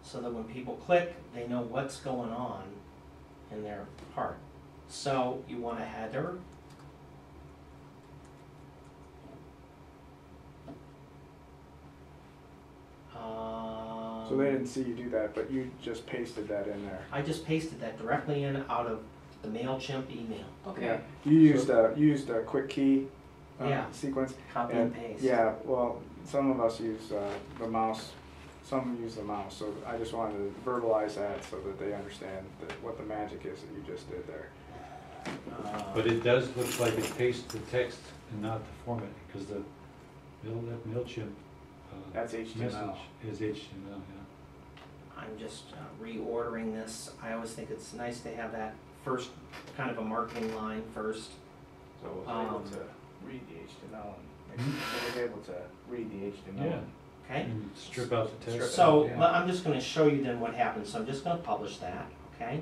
Speaker 1: so that when people click, they know what's going on in their part. So you want a header.
Speaker 5: So they didn't see you do that, but you just pasted that in there.
Speaker 1: I just pasted that directly in out of the MailChimp email.
Speaker 3: Okay.
Speaker 5: You used a quick key
Speaker 1: Yeah.
Speaker 5: sequence.
Speaker 1: Copy and paste.
Speaker 5: Yeah, well, some of us use the mouse, some use the mouse, so I just wanted to verbalize that so that they understand what the magic is that you just did there.
Speaker 2: But it does look like it pastes the text and not the formatting, because that MailChimp
Speaker 5: That's HTML.
Speaker 2: message is HTML, yeah.
Speaker 1: I'm just reordering this. I always think it's nice to have that first kind of a marketing line first.
Speaker 5: So I was able
Speaker 1: Um,
Speaker 5: to read the HTML and
Speaker 2: Mhm.
Speaker 5: I was able to read the HTML.
Speaker 2: Yeah.
Speaker 1: Okay?
Speaker 2: And strip out the
Speaker 5: Strip
Speaker 2: text.
Speaker 5: it
Speaker 1: So
Speaker 5: yeah.
Speaker 1: I'm just going to show you then what happens. So I'm just going to publish that, okay?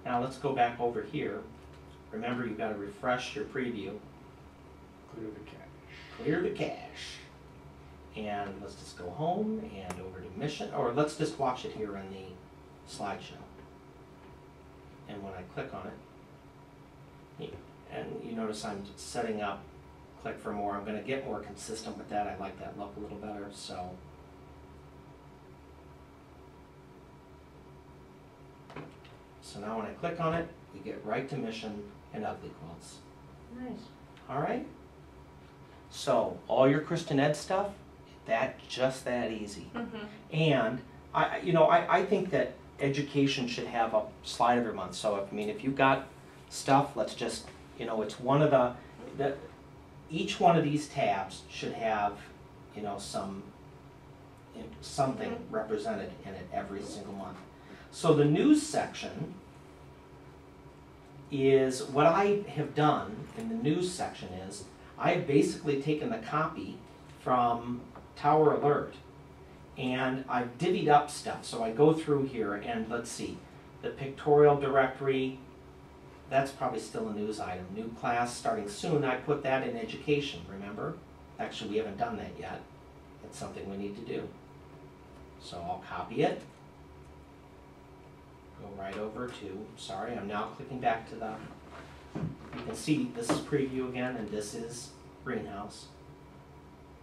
Speaker 1: Now let's go back over here. Remember, you've got to refresh your preview,
Speaker 5: Clear the cache.
Speaker 1: clear the cache. And let's just go home and over to mission, or let's just watch it here in the slideshow. And when I click on it, and you notice I'm setting up click for more. I'm going to get more consistent with that. I like that look a little better, so. So now when I click on it, we get right to mission and ugly quilts.
Speaker 4: nice.
Speaker 1: All right? So all your Christian Ed stuff, that's just that easy. And I think that education should have a slide every month. So if you've got stuff, let's just, it's one of each one of these tabs should have, some something represented in it every single month. So the news section is, what I have done in the news section is, I have basically taken the copy from Tower Alert and I've divvied up stuff. So I go through here and let's see, the pictorial directory, that's probably still a news item. New class starting soon, I put that in education, remember? Actually, we haven't done that yet. That's something we need to do. So I'll copy it. Go right over to, sorry, I'm now clicking back to the, you can see this is preview again and this is greenhouse.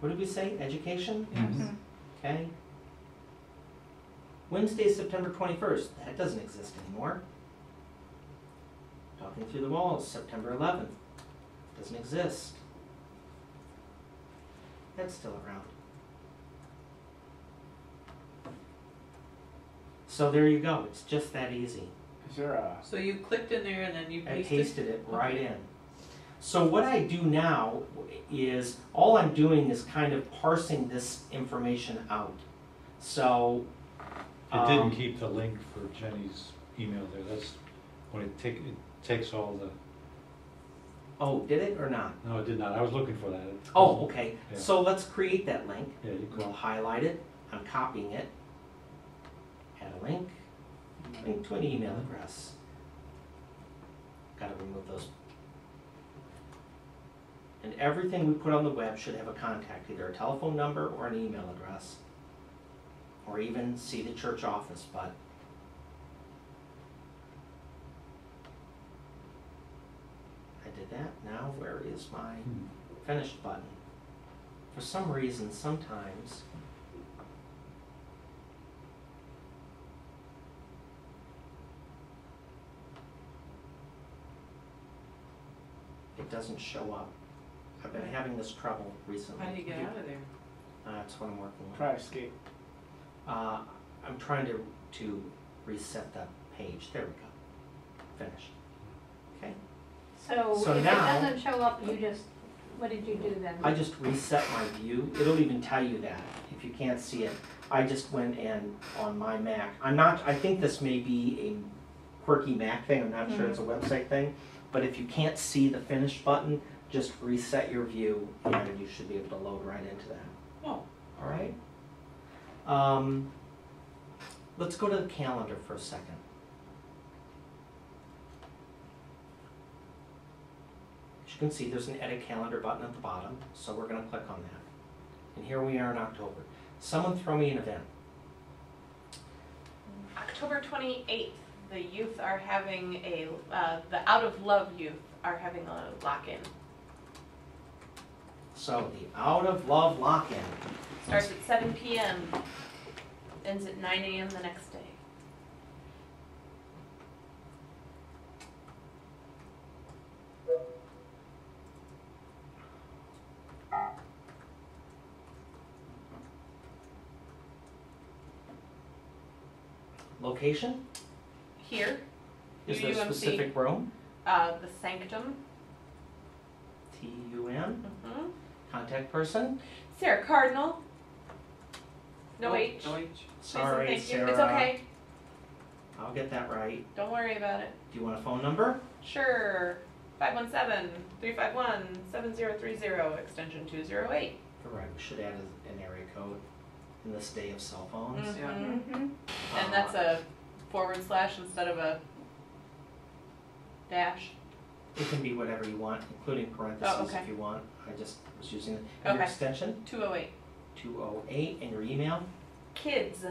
Speaker 1: What did we say, education?
Speaker 2: Yes.
Speaker 1: Okay. Wednesday, September 21st, that doesn't exist anymore. Talking Through the Walls, September 11th, doesn't exist. That's still around. So there you go, it's just that easy.
Speaker 5: Is there a,
Speaker 3: So you clicked in there and then you
Speaker 1: I
Speaker 3: pasted?
Speaker 1: pasted it right in. So what I do now is, all I'm doing is kind of parsing this information out. So,
Speaker 2: It didn't keep the link for Jenny's email there. That's when it takes all the,
Speaker 1: oh, did it or not?
Speaker 2: no, it did not. I was looking for that. It
Speaker 1: Oh,
Speaker 2: wasn't-
Speaker 1: okay,
Speaker 2: Yeah.
Speaker 1: so let's create that link.
Speaker 2: Yeah, you
Speaker 1: We'll
Speaker 2: could.
Speaker 1: highlight it, I'm copying it, add a link, link to an email address. Gotta remove those. And everything we put on the web should have a contact, either a telephone number or an email address. Or even see the church office, but I did that. Now where is my finished button? For some reason, sometimes it doesn't show up. I've been having this trouble recently.
Speaker 3: How do you get out of there?
Speaker 1: That's what I'm working with.
Speaker 5: try escape?
Speaker 1: I'm trying to reset the page. There we go. Finished. Okay.
Speaker 4: So
Speaker 1: So
Speaker 4: if it
Speaker 1: now-
Speaker 4: doesn't show up, you just, what did you do then?
Speaker 1: I just reset my view. It'll even tell you that if you can't see it. I just went and on my Mac. I think this may be a quirky Mac thing. I'm not sure it's a website thing. But if you can't see the finish button, just reset your view and you should be able to load right into that.
Speaker 3: Oh,
Speaker 1: All right? Let's go to the calendar for a second. As you can see, there's an edit calendar button at the bottom, so we're going to click on that. And here we are in October. Someone throw me an event.
Speaker 6: October 28th, the youth are having the Out of Love youth are having a lock-in.
Speaker 1: So the Out of Love lock-in.
Speaker 6: Starts at 7 p.m., ends at 9 a.m. the next day.
Speaker 1: Location?
Speaker 6: Here,
Speaker 1: Is there a
Speaker 6: UUMC.
Speaker 1: specific room?
Speaker 6: The Sanctum.
Speaker 1: TUN?
Speaker 6: Mm-hmm.
Speaker 1: Contact person?
Speaker 6: Sarah Cardinal. No
Speaker 3: oh,
Speaker 6: H.
Speaker 3: no H.
Speaker 1: Sorry,
Speaker 6: Thank you.
Speaker 1: Sarah.
Speaker 6: It's okay.
Speaker 1: I'll get that right.
Speaker 6: Don't worry about it.
Speaker 1: Do you want a phone number?
Speaker 6: Sure. 517-351-7030, extension 208.
Speaker 1: Correct. We should add an area code in this day of cell phones.
Speaker 3: Yeah.
Speaker 4: Mhm.
Speaker 6: And that's a / instead of a dash.
Speaker 1: It can be whatever you want, including parentheses
Speaker 6: Oh, okay.
Speaker 1: if you want. I just was using it. And your
Speaker 6: Okay.
Speaker 1: extension,
Speaker 6: 208.
Speaker 1: 208, and your email?
Speaker 6: Kids.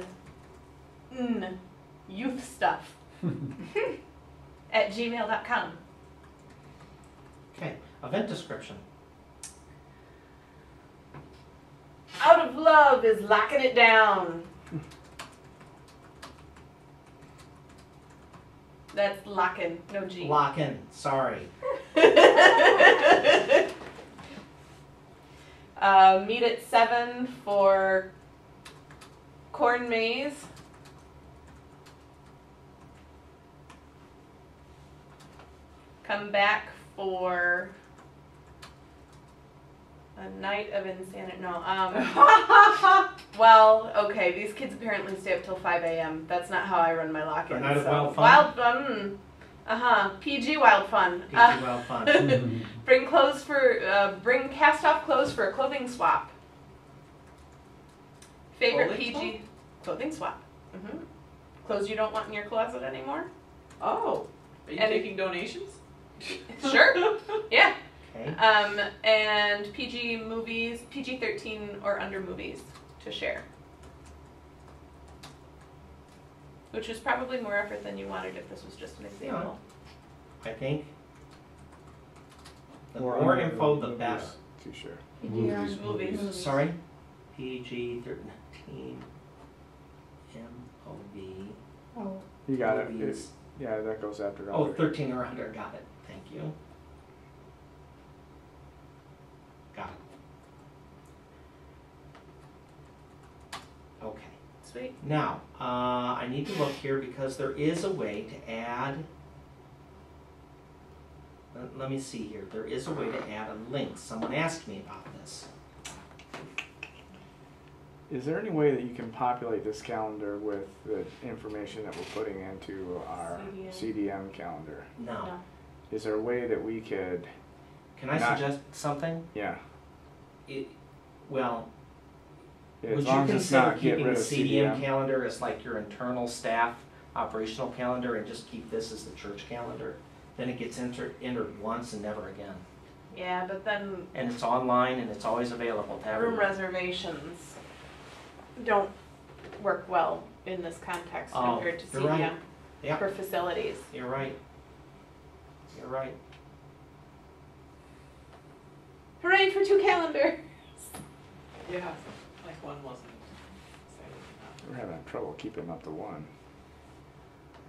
Speaker 6: Youth stuff. @gmail.com.
Speaker 1: Okay. Event description.
Speaker 6: Out of Love is locking it down. That's locking, no G.
Speaker 1: Lock in. Sorry.
Speaker 6: Meet at 7 for corn maze. Come back for A night of insanity. No. Well, okay. These kids apparently stay up till 5 a.m. That's not how I run my lock-in.
Speaker 1: A night of
Speaker 6: so.
Speaker 1: wild fun?
Speaker 6: Wild fun. PG wild fun.
Speaker 1: PG Wild Fun.
Speaker 6: Bring clothes for. Bring cast-off clothes for a clothing swap. Favorite
Speaker 3: Clothing
Speaker 6: PG clothing swap. Clothes you don't want in your closet anymore.
Speaker 3: Oh, are you
Speaker 6: And-
Speaker 3: taking donations?
Speaker 6: Sure. Yeah.
Speaker 1: Okay.
Speaker 6: And PG movies, PG-13 or under movies to share. Which was probably more effort than you wanted if this was just an example.
Speaker 1: I think the
Speaker 5: Or
Speaker 1: more
Speaker 5: under
Speaker 1: info, the
Speaker 5: movies
Speaker 1: better.
Speaker 5: To share.
Speaker 2: Movies.
Speaker 6: Movies.
Speaker 1: Sorry? PG-13 MOV.
Speaker 4: Oh,
Speaker 5: You got it.
Speaker 1: movies.
Speaker 5: Yeah, that goes after
Speaker 1: Oh,
Speaker 5: other.
Speaker 1: 13 or under, got it, thank you. Got it. Okay,
Speaker 6: Sweet.
Speaker 1: now, I need to look here because there is a way to add, let me see here, there is a way to add a link, someone asked me about this.
Speaker 5: Is there any way that you can populate this calendar with the information that we're putting into our CDM calendar?
Speaker 1: No,
Speaker 5: Is there a way that we could,
Speaker 1: can I
Speaker 5: Not-
Speaker 1: suggest something?
Speaker 5: yeah,
Speaker 1: Well,
Speaker 5: as
Speaker 1: would you
Speaker 5: long as it's
Speaker 1: consider
Speaker 5: not get
Speaker 1: keeping
Speaker 5: rid
Speaker 1: the
Speaker 5: of
Speaker 1: CDM
Speaker 5: CDM?
Speaker 1: calendar as like your internal staff operational calendar and just keep this as the church calendar? Then it gets entered once and never again.
Speaker 6: Yeah, but then
Speaker 1: And it's online and it's always available to
Speaker 6: room
Speaker 1: everyone.
Speaker 6: reservations don't work well in this context
Speaker 1: Oh,
Speaker 6: compared to
Speaker 1: you're
Speaker 6: CDM
Speaker 1: right. Yeah.
Speaker 6: for facilities.
Speaker 1: You're right. You're right.
Speaker 6: Hooray for 2 calendars!
Speaker 3: Yeah, like one wasn't exciting enough.
Speaker 5: We're having trouble keeping up to one.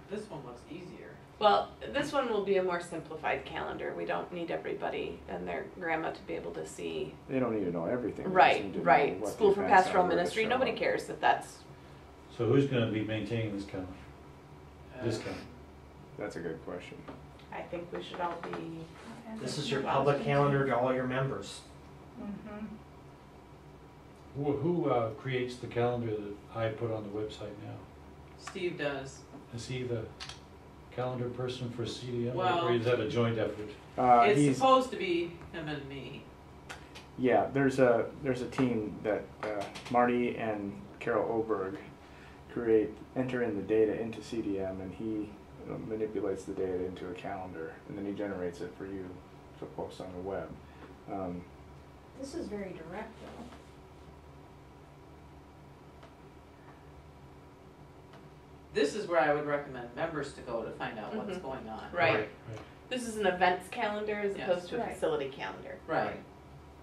Speaker 3: This one looks easier.
Speaker 6: Well, this one will be a more simplified calendar. We don't need everybody and their grandma to be able to see.
Speaker 5: They don't need to know everything. They just
Speaker 6: Right,
Speaker 5: need to know
Speaker 6: right.
Speaker 5: what the
Speaker 6: School for
Speaker 5: events
Speaker 6: Pastoral
Speaker 5: are, where to
Speaker 6: Ministry,
Speaker 5: show
Speaker 6: nobody
Speaker 5: up.
Speaker 6: cares that that's,
Speaker 2: So who's gonna be maintaining this calendar? This calendar?
Speaker 5: That's a good question.
Speaker 6: I think we should all be,
Speaker 1: This is your public calendar to all your members.
Speaker 4: Mm-hmm.
Speaker 2: Who creates the calendar that I put on the website now?
Speaker 3: Steve does.
Speaker 2: Is he the calendar person for CDM,
Speaker 3: Well-
Speaker 2: or is that a joint effort?
Speaker 3: It's
Speaker 5: He's,
Speaker 3: supposed to be him and me.
Speaker 5: yeah, there's a team that Marty and Carol Oberg enter in the data into CDM, and he manipulates the data into a calendar, and then he generates it for you to post on the web.
Speaker 4: This is very direct though.
Speaker 3: This is where I would recommend members to go to find out what's
Speaker 6: Mhm.
Speaker 3: going on.
Speaker 6: right. This is an events calendar as
Speaker 3: Yes.
Speaker 6: opposed to a
Speaker 4: Right.
Speaker 6: facility calendar.
Speaker 3: Right.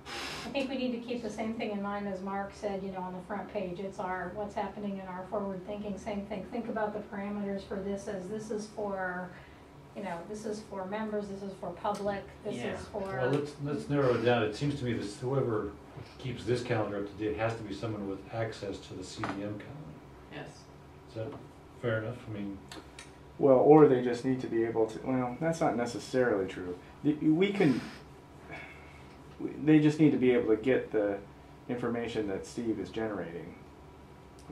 Speaker 4: I think we need to keep the same thing in mind as Mark said, you know, on the front page. It's our, what's happening in our forward thinking, same thing. Think about the parameters for this as this is for, you know, this is for members, this is for public, this
Speaker 1: Yeah.
Speaker 4: is for.
Speaker 2: Well, let's narrow it down. It seems to me that whoever keeps this calendar up to date has to be someone with access to the CDM calendar.
Speaker 3: Yes.
Speaker 2: Is that fair enough? I mean,
Speaker 5: Well, or they just need to be able to, well, that's not necessarily true. They just need to be able to get the information that Steve is generating.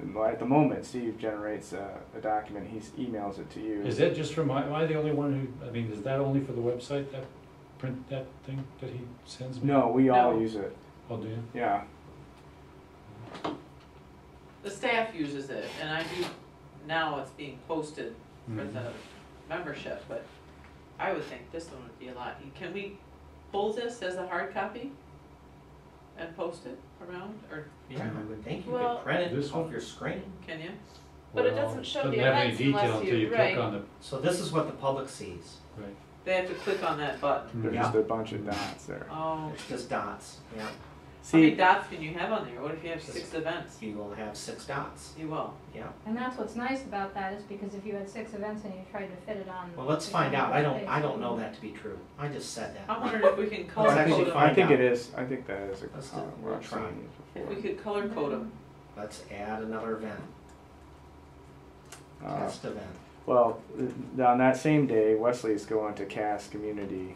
Speaker 5: And at the moment, Steve generates a document, he emails it to you.
Speaker 2: is that just from, am I the only one who, I mean, is that only for the website, that print, that thing that he sends me?
Speaker 5: No, we all
Speaker 3: No.
Speaker 5: use it,
Speaker 2: Oh, do you?
Speaker 5: yeah.
Speaker 3: The staff uses it, and I do, now it's being posted for
Speaker 2: Mhm.
Speaker 3: the membership, but I would think this one would be a lot. Can we pull this as a hard copy and post it around, or
Speaker 1: Yeah, I would think you
Speaker 6: Well,
Speaker 1: could print it
Speaker 2: this
Speaker 1: off
Speaker 2: one?
Speaker 1: your screen.
Speaker 3: can you?
Speaker 6: But it
Speaker 2: Well,
Speaker 6: doesn't show the
Speaker 2: Doesn't have any
Speaker 6: events
Speaker 2: detail
Speaker 6: unless
Speaker 2: until
Speaker 6: you-
Speaker 2: you click
Speaker 6: right.
Speaker 2: on the,
Speaker 1: So this is what the public sees.
Speaker 2: right.
Speaker 3: They have to click on that button.
Speaker 5: There's
Speaker 1: Yeah.
Speaker 5: just a bunch of dots there.
Speaker 3: Oh,
Speaker 1: It's just dots, yeah.
Speaker 3: how many
Speaker 5: See,
Speaker 3: dots can you have on there? What if you have 6 events?
Speaker 1: You will have 6 dots,
Speaker 3: You will.
Speaker 1: yeah.
Speaker 4: And that's what's nice about that is because if you had 6 events and you tried to fit it on.
Speaker 1: Well, let's find out. I don't know that to be true. I just said that.
Speaker 3: I wondered if we can
Speaker 1: Let's
Speaker 3: color
Speaker 1: actually
Speaker 3: code them.
Speaker 1: find
Speaker 5: I think
Speaker 1: out.
Speaker 5: it is, I think that is a,
Speaker 1: Let's do it.
Speaker 5: we're
Speaker 1: We'll try.
Speaker 5: seeing these
Speaker 3: If
Speaker 5: before.
Speaker 3: we could color code them.
Speaker 1: Let's add another event, test event.
Speaker 5: Well, on that same day, Wesley's going to Cass Community.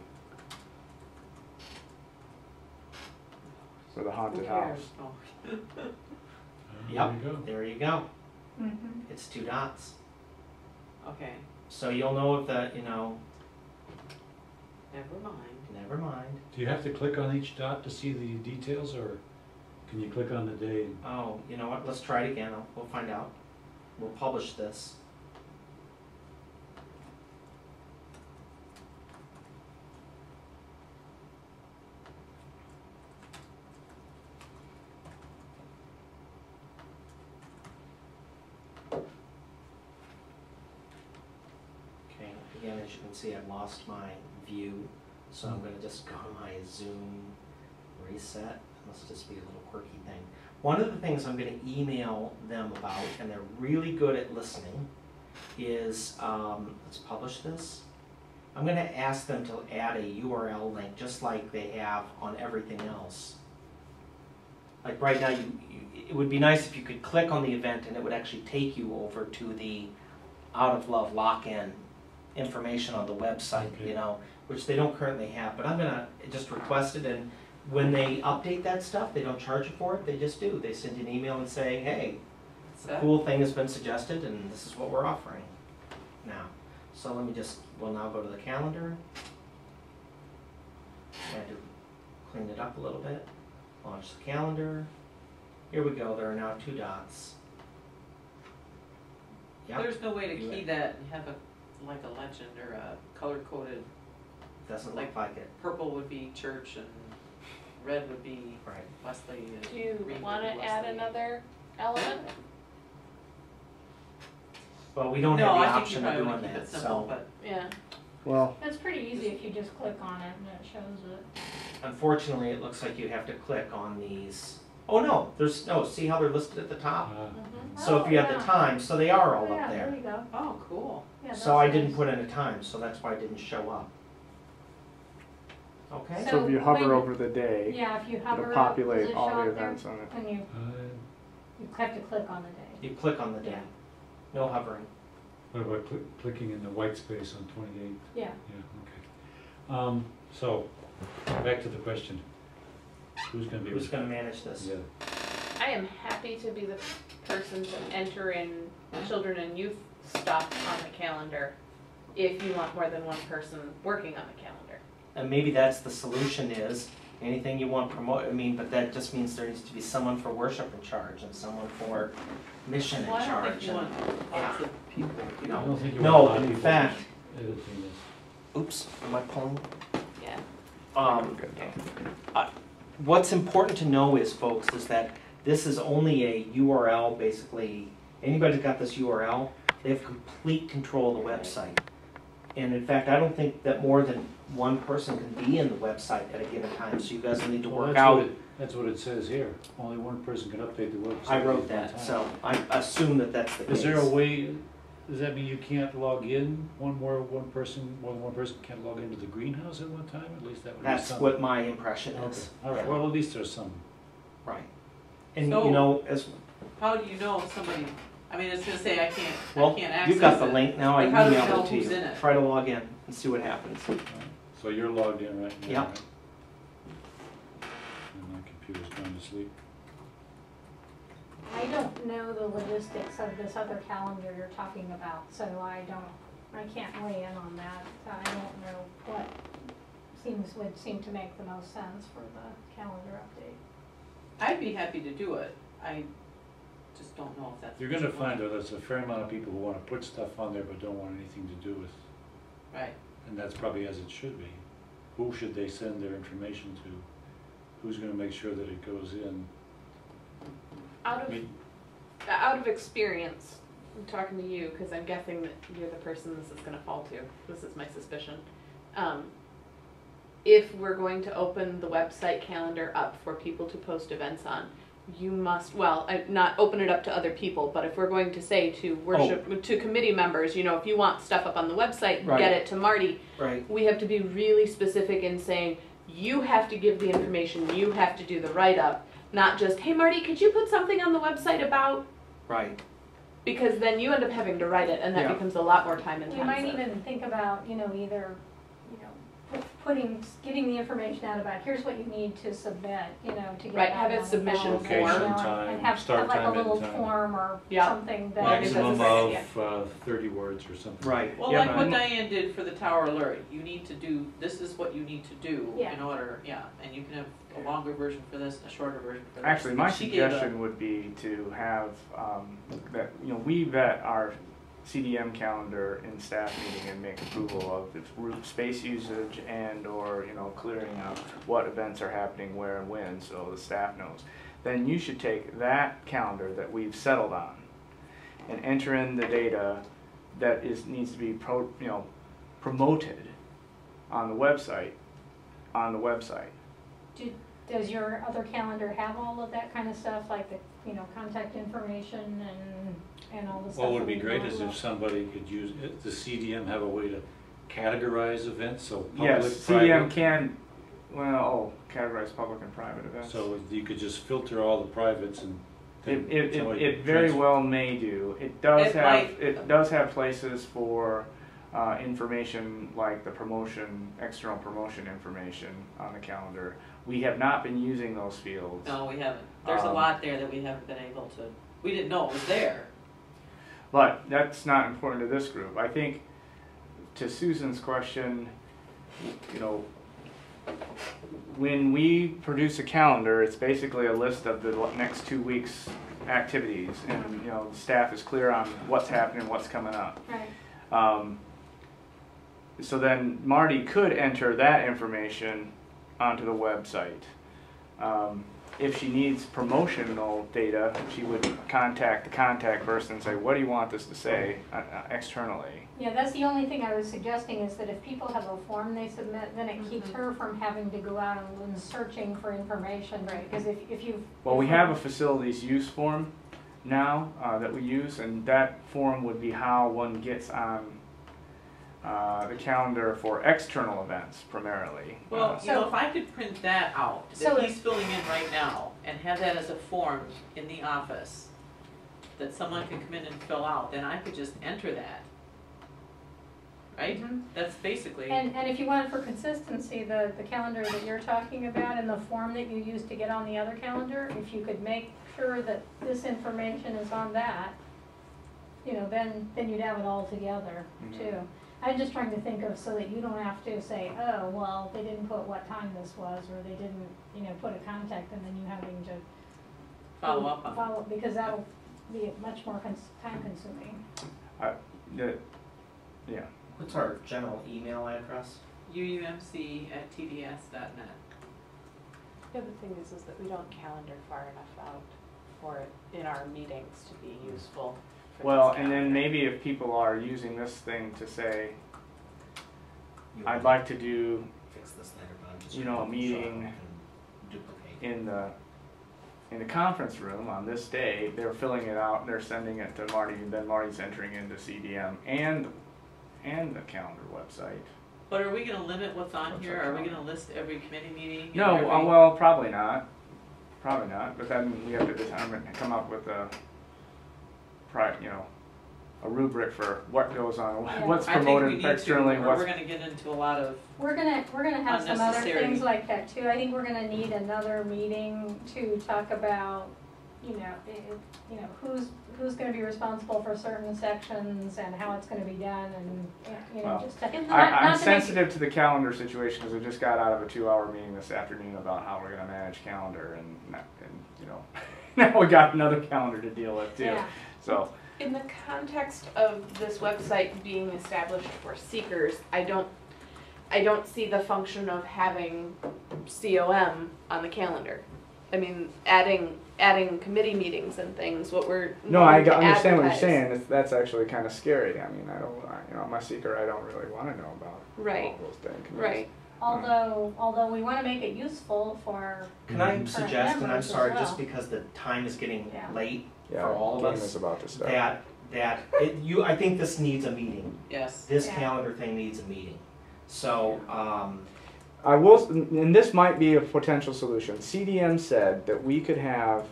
Speaker 5: the
Speaker 3: Who
Speaker 5: haunted
Speaker 3: cares?
Speaker 5: house.
Speaker 3: Oh.
Speaker 1: Yep.
Speaker 2: There you go.
Speaker 1: There you go.
Speaker 4: Mm-hmm.
Speaker 1: It's 2 dots.
Speaker 3: Okay,
Speaker 1: So you'll know if the,
Speaker 3: never mind.
Speaker 1: never mind.
Speaker 2: Do you have to click on each dot to see the details, or can you click on the day?
Speaker 1: Oh, you know what? Let's try it again. We'll find out. We'll publish this. Okay, again, as you can see, I've lost my view, so I'm gonna just go to my Zoom reset. Must just be a little quirky thing. One of the things I'm gonna email them about, and they're really good at listening, is, let's publish this. I'm gonna ask them to add a URL link, just like they have on everything else. Like right now, it would be nice if you could click on the event and it would actually take you over to the Out of Love lock-in information on the website,
Speaker 2: Okay.
Speaker 1: Which they don't currently have, but I'm gonna just request it, and when they update that stuff, they don't charge you for it, they just do. They send you an email and say, hey, a
Speaker 3: So,
Speaker 1: cool thing has been suggested and this is what we're offering now. So let me we'll now go to the calendar. I had to clean it up a little bit. Launch the calendar. Here we go, there are now 2 dots. Yep,
Speaker 3: there's no way to
Speaker 1: You
Speaker 3: key
Speaker 1: went.
Speaker 3: that and have like a legend or a color-coded,
Speaker 1: doesn't look like it.
Speaker 3: purple would be church and red would be
Speaker 1: Right.
Speaker 3: Wesley. and
Speaker 6: Do you
Speaker 3: green would
Speaker 6: want
Speaker 3: be
Speaker 6: to add
Speaker 3: Wesley.
Speaker 6: another element?
Speaker 1: Well, we don't
Speaker 3: No,
Speaker 1: have the
Speaker 3: I think you
Speaker 1: option of
Speaker 3: probably
Speaker 1: doing
Speaker 3: would keep
Speaker 1: that,
Speaker 3: it simple,
Speaker 1: so
Speaker 3: but
Speaker 6: Yeah.
Speaker 5: Well,
Speaker 4: It's pretty easy if you just click on it and it shows it.
Speaker 1: unfortunately, it looks like you have to click on these. Oh, no, see how they're listed at the top?
Speaker 6: Mm-hmm.
Speaker 1: So if you have the
Speaker 4: yeah.
Speaker 1: time, so they are all
Speaker 4: Oh,
Speaker 1: up
Speaker 4: yeah,
Speaker 1: there.
Speaker 4: there you go.
Speaker 3: oh, cool.
Speaker 4: Yeah,
Speaker 1: So I
Speaker 4: that's
Speaker 1: didn't
Speaker 4: nice.
Speaker 1: put in a time, so that's why it didn't show up. Okay?
Speaker 4: So
Speaker 5: so if you hover
Speaker 4: when-
Speaker 5: over the day,
Speaker 4: Yeah, if you hover
Speaker 5: it'll
Speaker 4: up,
Speaker 5: populate
Speaker 4: does it
Speaker 5: all
Speaker 4: show
Speaker 5: the
Speaker 4: up there?
Speaker 5: events on it.
Speaker 4: When you have to click on the day.
Speaker 1: You click on the day.
Speaker 4: Yeah.
Speaker 1: No hovering.
Speaker 2: What about clicking in the white space on 28?
Speaker 4: Yeah.
Speaker 2: Yeah, okay. So, back to the question. Who's gonna be?
Speaker 1: Who's gonna manage this?
Speaker 2: Yeah.
Speaker 6: I am happy to be the person to enter in children and youth stuff on the calendar if you want more than one person working on the calendar.
Speaker 1: And maybe that's the solution is, anything you want promote, but that just means there needs to be someone for worship in charge and someone for mission in
Speaker 3: Well, I don't think
Speaker 1: charge.
Speaker 3: you want lots of people.
Speaker 2: I don't think you
Speaker 1: No,
Speaker 2: want a lot of
Speaker 1: in
Speaker 2: people
Speaker 1: fact-
Speaker 2: editing this.
Speaker 1: Oops, am I pulling?
Speaker 6: Yeah.
Speaker 5: Good.
Speaker 1: What's important to know is, folks, is that this is only a URL, basically. Anybody's got this URL, they have complete control of the website. And in fact, I don't think that more than one person can be in the website at a given time, so you guys will need to
Speaker 2: Well,
Speaker 1: work
Speaker 2: that's
Speaker 1: out.
Speaker 2: what that's what it says here. Only one person can update the website.
Speaker 1: I
Speaker 2: at
Speaker 1: wrote
Speaker 2: one
Speaker 1: that,
Speaker 2: time.
Speaker 1: so I assume that that's the case.
Speaker 2: Is there a way, does that mean you can't log in, more than one person can't log into the greenhouse at one time? At least that would be
Speaker 1: That's
Speaker 2: something.
Speaker 1: what my impression
Speaker 2: Okay,
Speaker 1: is.
Speaker 2: all right,
Speaker 1: Yeah.
Speaker 2: well, at least there's some.
Speaker 1: Right. And
Speaker 3: So-
Speaker 1: as,
Speaker 3: How do you know if somebody, it's gonna say I can't
Speaker 1: well,
Speaker 3: access
Speaker 1: you've got the
Speaker 3: it.
Speaker 1: link now, I
Speaker 3: Like, how do we know
Speaker 1: emailed it to
Speaker 3: who's
Speaker 1: you.
Speaker 3: in it?
Speaker 1: Try to log in and see what happens.
Speaker 2: So you're logged in right now,
Speaker 1: Yeah.
Speaker 2: right? And my computer's gone to sleep.
Speaker 4: I don't know the logistics of this other calendar you're talking about, so I can't weigh in on that. I don't know what would seem to make the most sense for the calendar update.
Speaker 3: I'd be happy to do it. I just don't know if that's.
Speaker 2: You're
Speaker 3: what
Speaker 2: gonna
Speaker 3: you want.
Speaker 2: find that there's a fair amount of people who wanna put stuff on there but don't want anything to do with,
Speaker 3: Right.
Speaker 2: and that's probably as it should be. Who should they send their information to? Who's gonna make sure that it goes in?
Speaker 6: Out
Speaker 2: I
Speaker 6: of
Speaker 2: mean,
Speaker 6: experience, I'm talking to you because I'm guessing that you're the person this is going to fall to. This is my suspicion. If we're going to open the website calendar up for people to post events on, you must, not open it up to other people, but if we're going to say to worship, to committee members, if you want stuff up on the website,
Speaker 1: Right.
Speaker 6: get it to Marty.
Speaker 1: Right.
Speaker 6: We have to be really specific in saying, you have to give the information, you have to do the write-up, not just, hey Marty, could you put something on the website about,
Speaker 1: Right.
Speaker 6: because then you end up having to write it and that
Speaker 1: Yeah.
Speaker 6: becomes a lot more time intensive.
Speaker 4: You might even think about, either, getting the information out about, here's what you need to submit, you know, to get
Speaker 6: Right,
Speaker 4: out
Speaker 6: have it
Speaker 4: on the
Speaker 6: submission
Speaker 4: calendar,
Speaker 2: form.
Speaker 4: you know,
Speaker 2: Location,
Speaker 4: and have
Speaker 2: start
Speaker 4: like a
Speaker 2: time,
Speaker 4: little
Speaker 2: end time.
Speaker 4: form or
Speaker 6: Yeah.
Speaker 4: something that.
Speaker 6: I think that's a
Speaker 2: Maximum
Speaker 6: great
Speaker 2: of 30 words or something.
Speaker 1: Right.
Speaker 3: Well,
Speaker 5: Yeah,
Speaker 3: like
Speaker 5: but
Speaker 3: what
Speaker 5: I'm-
Speaker 3: Diane did for the tower alert, you need to do, this is what you need to do
Speaker 4: Yeah.
Speaker 3: in order, yeah, and you can have a longer version for this, a shorter version for this.
Speaker 5: Actually, my
Speaker 3: She gave a-
Speaker 5: suggestion would be to have, that, you know, we vet our CDM calendar in staff meeting and make approval of its space usage and or, you know, clearing out what events are happening where and when, so the staff knows. Then you should take that calendar that we've settled on and enter in the data that needs to be promoted on the website,
Speaker 4: Does your other calendar have all of that kind of stuff, like the, you know, contact information and all the stuff?
Speaker 2: What would
Speaker 4: that
Speaker 2: be
Speaker 4: we
Speaker 2: great
Speaker 4: know
Speaker 2: is
Speaker 4: about?
Speaker 2: if somebody could use, the CDM have a way to categorize events, so public,
Speaker 5: Yes, CDM
Speaker 2: private.
Speaker 5: can, categorize public and private events.
Speaker 2: So you could just filter all the privates and. then somebody
Speaker 5: It
Speaker 2: could
Speaker 5: very
Speaker 2: transfer.
Speaker 5: well may do. It does
Speaker 3: It
Speaker 5: have,
Speaker 3: might.
Speaker 5: it does have places for information like the promotion, external promotion information on the calendar. We have not been using those fields.
Speaker 3: No, we haven't. There's a lot there that we haven't been able to, we didn't know it was there.
Speaker 5: But that's not important to this group. I think to Susan's question, you know, when we produce a calendar, it's basically a list of the next 2 weeks' activities, and you know, the staff is clear on what's happening, what's coming up.
Speaker 4: Right.
Speaker 5: So then Marty could enter that information onto the website. If she needs promotional data, she would contact the contact person and say, what do you want this to say externally?
Speaker 4: Yeah, that's the only thing I was suggesting, is that if people have a form they submit, then it keeps her from having to go out and searching for information.
Speaker 6: Right.
Speaker 4: Because if you.
Speaker 5: Well, we have a facilities use form now that we use, and that form would be how one gets on the calendar for external events primarily.
Speaker 3: Well, you know,
Speaker 4: So-
Speaker 3: if I could print that out,
Speaker 4: So
Speaker 3: that
Speaker 4: if-
Speaker 3: he's filling in right now, and have that as a form in the office, that someone can come in and fill out, then I could just enter that. Right?
Speaker 4: Mhm.
Speaker 3: That's basically,
Speaker 4: And if you want it for consistency, the calendar that you're talking about and the form that you use to get on the other calendar, if you could make sure that this information is on that, you know, then you'd have it all together
Speaker 5: Mhm.
Speaker 4: too. I'm just trying to think of, so that you don't have to say, oh, well, they didn't put what time this was, or they didn't, you know, put a contact, and then you having to
Speaker 3: follow up on it.
Speaker 4: follow, because that'll be much more time consuming.
Speaker 5: Yeah.
Speaker 1: What's our general email address?
Speaker 3: uumc@tds.net.
Speaker 6: The other thing is that we don't calendar far enough out for it in our meetings to be useful for
Speaker 5: Well,
Speaker 6: this
Speaker 5: and then
Speaker 6: calendar.
Speaker 5: maybe if people are using this thing to say,
Speaker 1: You
Speaker 5: I'd like to do
Speaker 1: fix this later, but I'm just.
Speaker 5: you know, a
Speaker 1: showing
Speaker 5: meeting
Speaker 1: and duplicate.
Speaker 5: in the conference room on this day, they're filling it out and they're sending it to Marty, and then Marty's entering into CDM and the calendar website.
Speaker 3: But are we gonna limit what's on
Speaker 5: What's
Speaker 3: here?
Speaker 5: our
Speaker 3: Are we
Speaker 5: calendar?
Speaker 3: gonna list every committee meeting? and
Speaker 5: No,
Speaker 3: every-
Speaker 5: well, probably not. Probably not. But then we have to determine, come up with a rubric for what goes on,
Speaker 4: Yeah.
Speaker 5: what's
Speaker 3: I think we
Speaker 5: promoted
Speaker 3: need to,
Speaker 5: externally,
Speaker 3: or
Speaker 5: what's.
Speaker 3: we're gonna get into a lot of,
Speaker 4: We're gonna have some other
Speaker 3: Unnecessary.
Speaker 4: things like that too. I think we're gonna need another meeting to talk about, who's gonna be responsible for certain sections and how it's gonna be done, and,
Speaker 5: Well,
Speaker 4: just to.
Speaker 6: in the-
Speaker 4: not
Speaker 5: I'm
Speaker 4: to make-
Speaker 5: sensitive to the calendar situation because I just got out of a 2-hour meeting this afternoon about how we're gonna manage calendar, and now we got another calendar to deal with too.
Speaker 4: Yeah.
Speaker 5: So,
Speaker 6: In the context of this website being established for seekers, I don't see the function of having COM on the calendar. I mean, adding committee meetings and things, what we're
Speaker 5: no, I
Speaker 6: wanting to
Speaker 5: understand what you're
Speaker 6: advertise.
Speaker 5: saying. That's actually kind of scary. I mean, I'm a seeker. I don't really want to know about
Speaker 6: Right.
Speaker 5: all those dang committees.
Speaker 6: Right.
Speaker 4: Although we wanna make it useful for,
Speaker 1: Can I
Speaker 5: Mhm.
Speaker 1: suggest, and I'm
Speaker 4: members as
Speaker 1: sorry,
Speaker 4: well.
Speaker 1: just because the time is getting
Speaker 4: Yeah.
Speaker 1: late
Speaker 5: Yeah,
Speaker 1: for all of
Speaker 5: game
Speaker 1: us,
Speaker 5: is about to start.
Speaker 1: I think this needs a meeting.
Speaker 3: yes.
Speaker 1: This
Speaker 4: Yeah.
Speaker 1: calendar thing needs a meeting. So,
Speaker 5: I will, and this might be a potential solution. CDM said that we could have,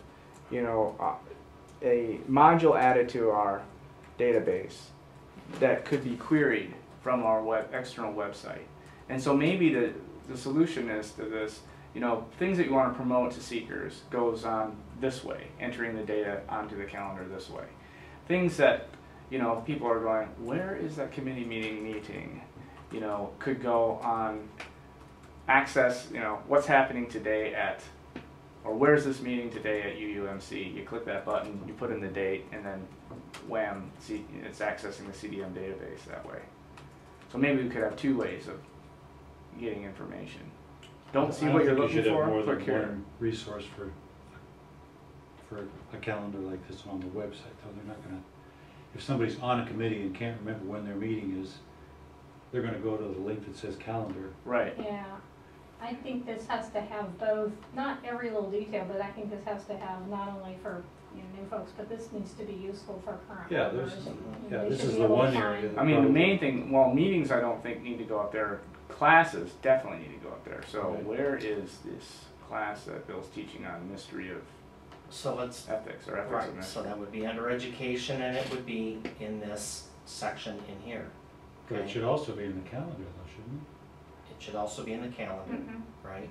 Speaker 5: a module added to our database that could be queried from our external website. And so maybe the solution is to this, you know, things that you want to promote to seekers goes on this way, entering the data onto the calendar this way. Things that, you know, if people are going, where is that committee meeting, you know, could go on access, you know, what's happening today at, or where's this meeting today at UUMC? You click that button, you put in the date, and then wham, see, it's accessing the CDM database that way. So maybe we could have two ways of getting information. Don't see what you're looking
Speaker 2: I don't think you should have
Speaker 5: for,
Speaker 2: more than
Speaker 5: click here.
Speaker 2: one resource for a calendar like this on the website, though. They're not gonna, if somebody's on a committee and can't remember when their meeting is, they're gonna go to the link that says calendar.
Speaker 5: Right.
Speaker 4: Yeah, I think this has to have both, not every little detail, but I think this has to have not only for, you know, new folks, but this needs to be useful for current
Speaker 2: Yeah,
Speaker 4: members.
Speaker 2: there's-
Speaker 4: You know,
Speaker 2: yeah,
Speaker 4: they
Speaker 2: this
Speaker 4: should
Speaker 2: is
Speaker 4: be
Speaker 2: the
Speaker 4: able to
Speaker 2: one
Speaker 4: find-
Speaker 2: area that-
Speaker 5: I mean, the main thing, well, meetings I don't think need to go up there. Classes definitely need to go up there. So
Speaker 2: Right.
Speaker 5: where is this class that Bill's teaching on mystery of
Speaker 1: So let's,
Speaker 5: ethics or ethics of
Speaker 1: right, so
Speaker 5: mystery?
Speaker 1: that would be under education and it would be in this section in here.
Speaker 2: But it
Speaker 1: Okay.
Speaker 2: should also be in the calendar, though, shouldn't
Speaker 1: It should also be in the calendar,
Speaker 4: Mhm.
Speaker 1: right?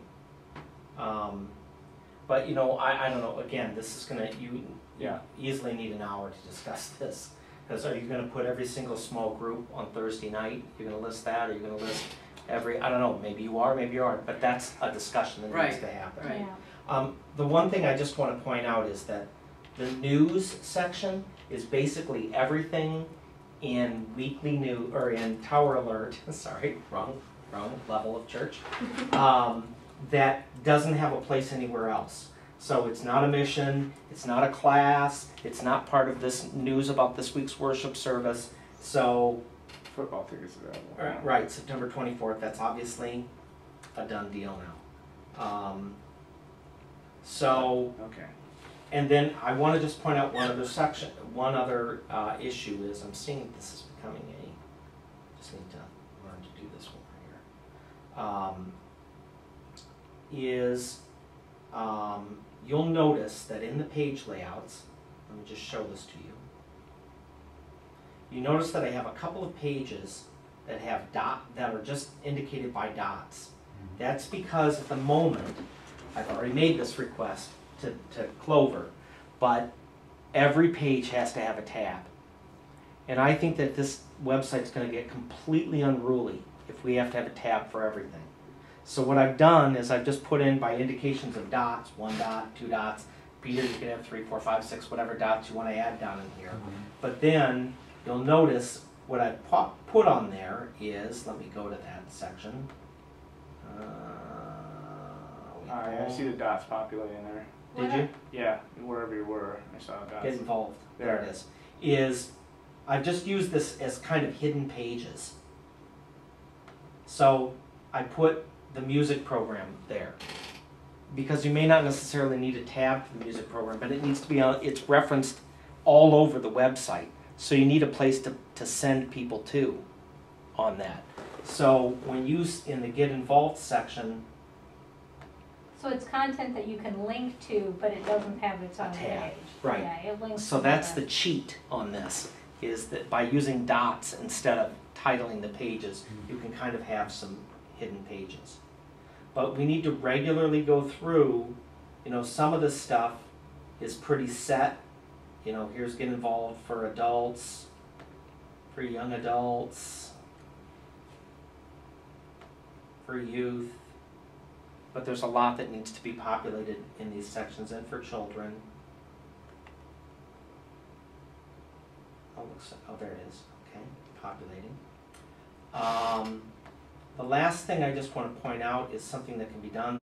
Speaker 1: But you know, I don't know, again, this is gonna, you
Speaker 5: Yeah.
Speaker 1: easily need an hour to discuss this. Because are you gonna put every single small group on Thursday night? You're gonna list that, or you're gonna list every, I don't know, maybe you are, maybe you aren't, but that's a discussion that needs
Speaker 3: Right,
Speaker 1: to happen.
Speaker 3: right.
Speaker 4: Yeah.
Speaker 1: The one thing I just wanna point out is that the news section is basically everything in weekly news, or in Tower Alert, sorry, wrong level of church, that doesn't have a place anywhere else. So it's not a mission, it's not a class, it's not part of this news about this week's worship service. So,
Speaker 5: Football tickets available.
Speaker 1: right, September 24th, that's obviously a done deal now. So,
Speaker 5: Okay.
Speaker 1: and then I want to just point out one other issue is, I'm seeing this is becoming just need to learn to do this one here. You'll notice that in the page layouts, let me just show this to you. You notice that I have a couple of pages that have that are just indicated by dots. That's because at the moment, I've already made this request to Clover, but every page has to have a tab. And I think that this website's gonna get completely unruly if we have to have a tab for everything. So what I've done is I've just put in by indications of dots, 1 dot, 2 dots. Peter, you can have 3, 4, 5, 6, whatever dots you wanna add down in here. But then you'll notice what I put on there is, let me go to that section.
Speaker 5: I see the dots populating there.
Speaker 1: Did you?
Speaker 5: Yeah, wherever you were, I saw dots.
Speaker 1: Get involved. There it is. I've just used this as kind of hidden pages. So I put the music program there. Because you may not necessarily need a tab for the music program, but it needs to be it's referenced all over the website. So you need a place to send people to on that. So when you, in the Get Involved section,
Speaker 4: So it's content that you can link to, but it doesn't have its own
Speaker 1: tab,
Speaker 4: page.
Speaker 1: right.
Speaker 4: Yeah, it links
Speaker 1: so
Speaker 4: to
Speaker 1: that's the cheat on this, is that by using dots instead of titling the pages, you can kind of have some hidden pages. But we need to regularly go through, you know, some of this stuff is pretty set. You know, here's Get Involved for adults, for young adults, for youth. But there's a lot that needs to be populated in these sections, and for children. Oh, there it is. Okay, populating. The last thing I just want to point out is something that can be done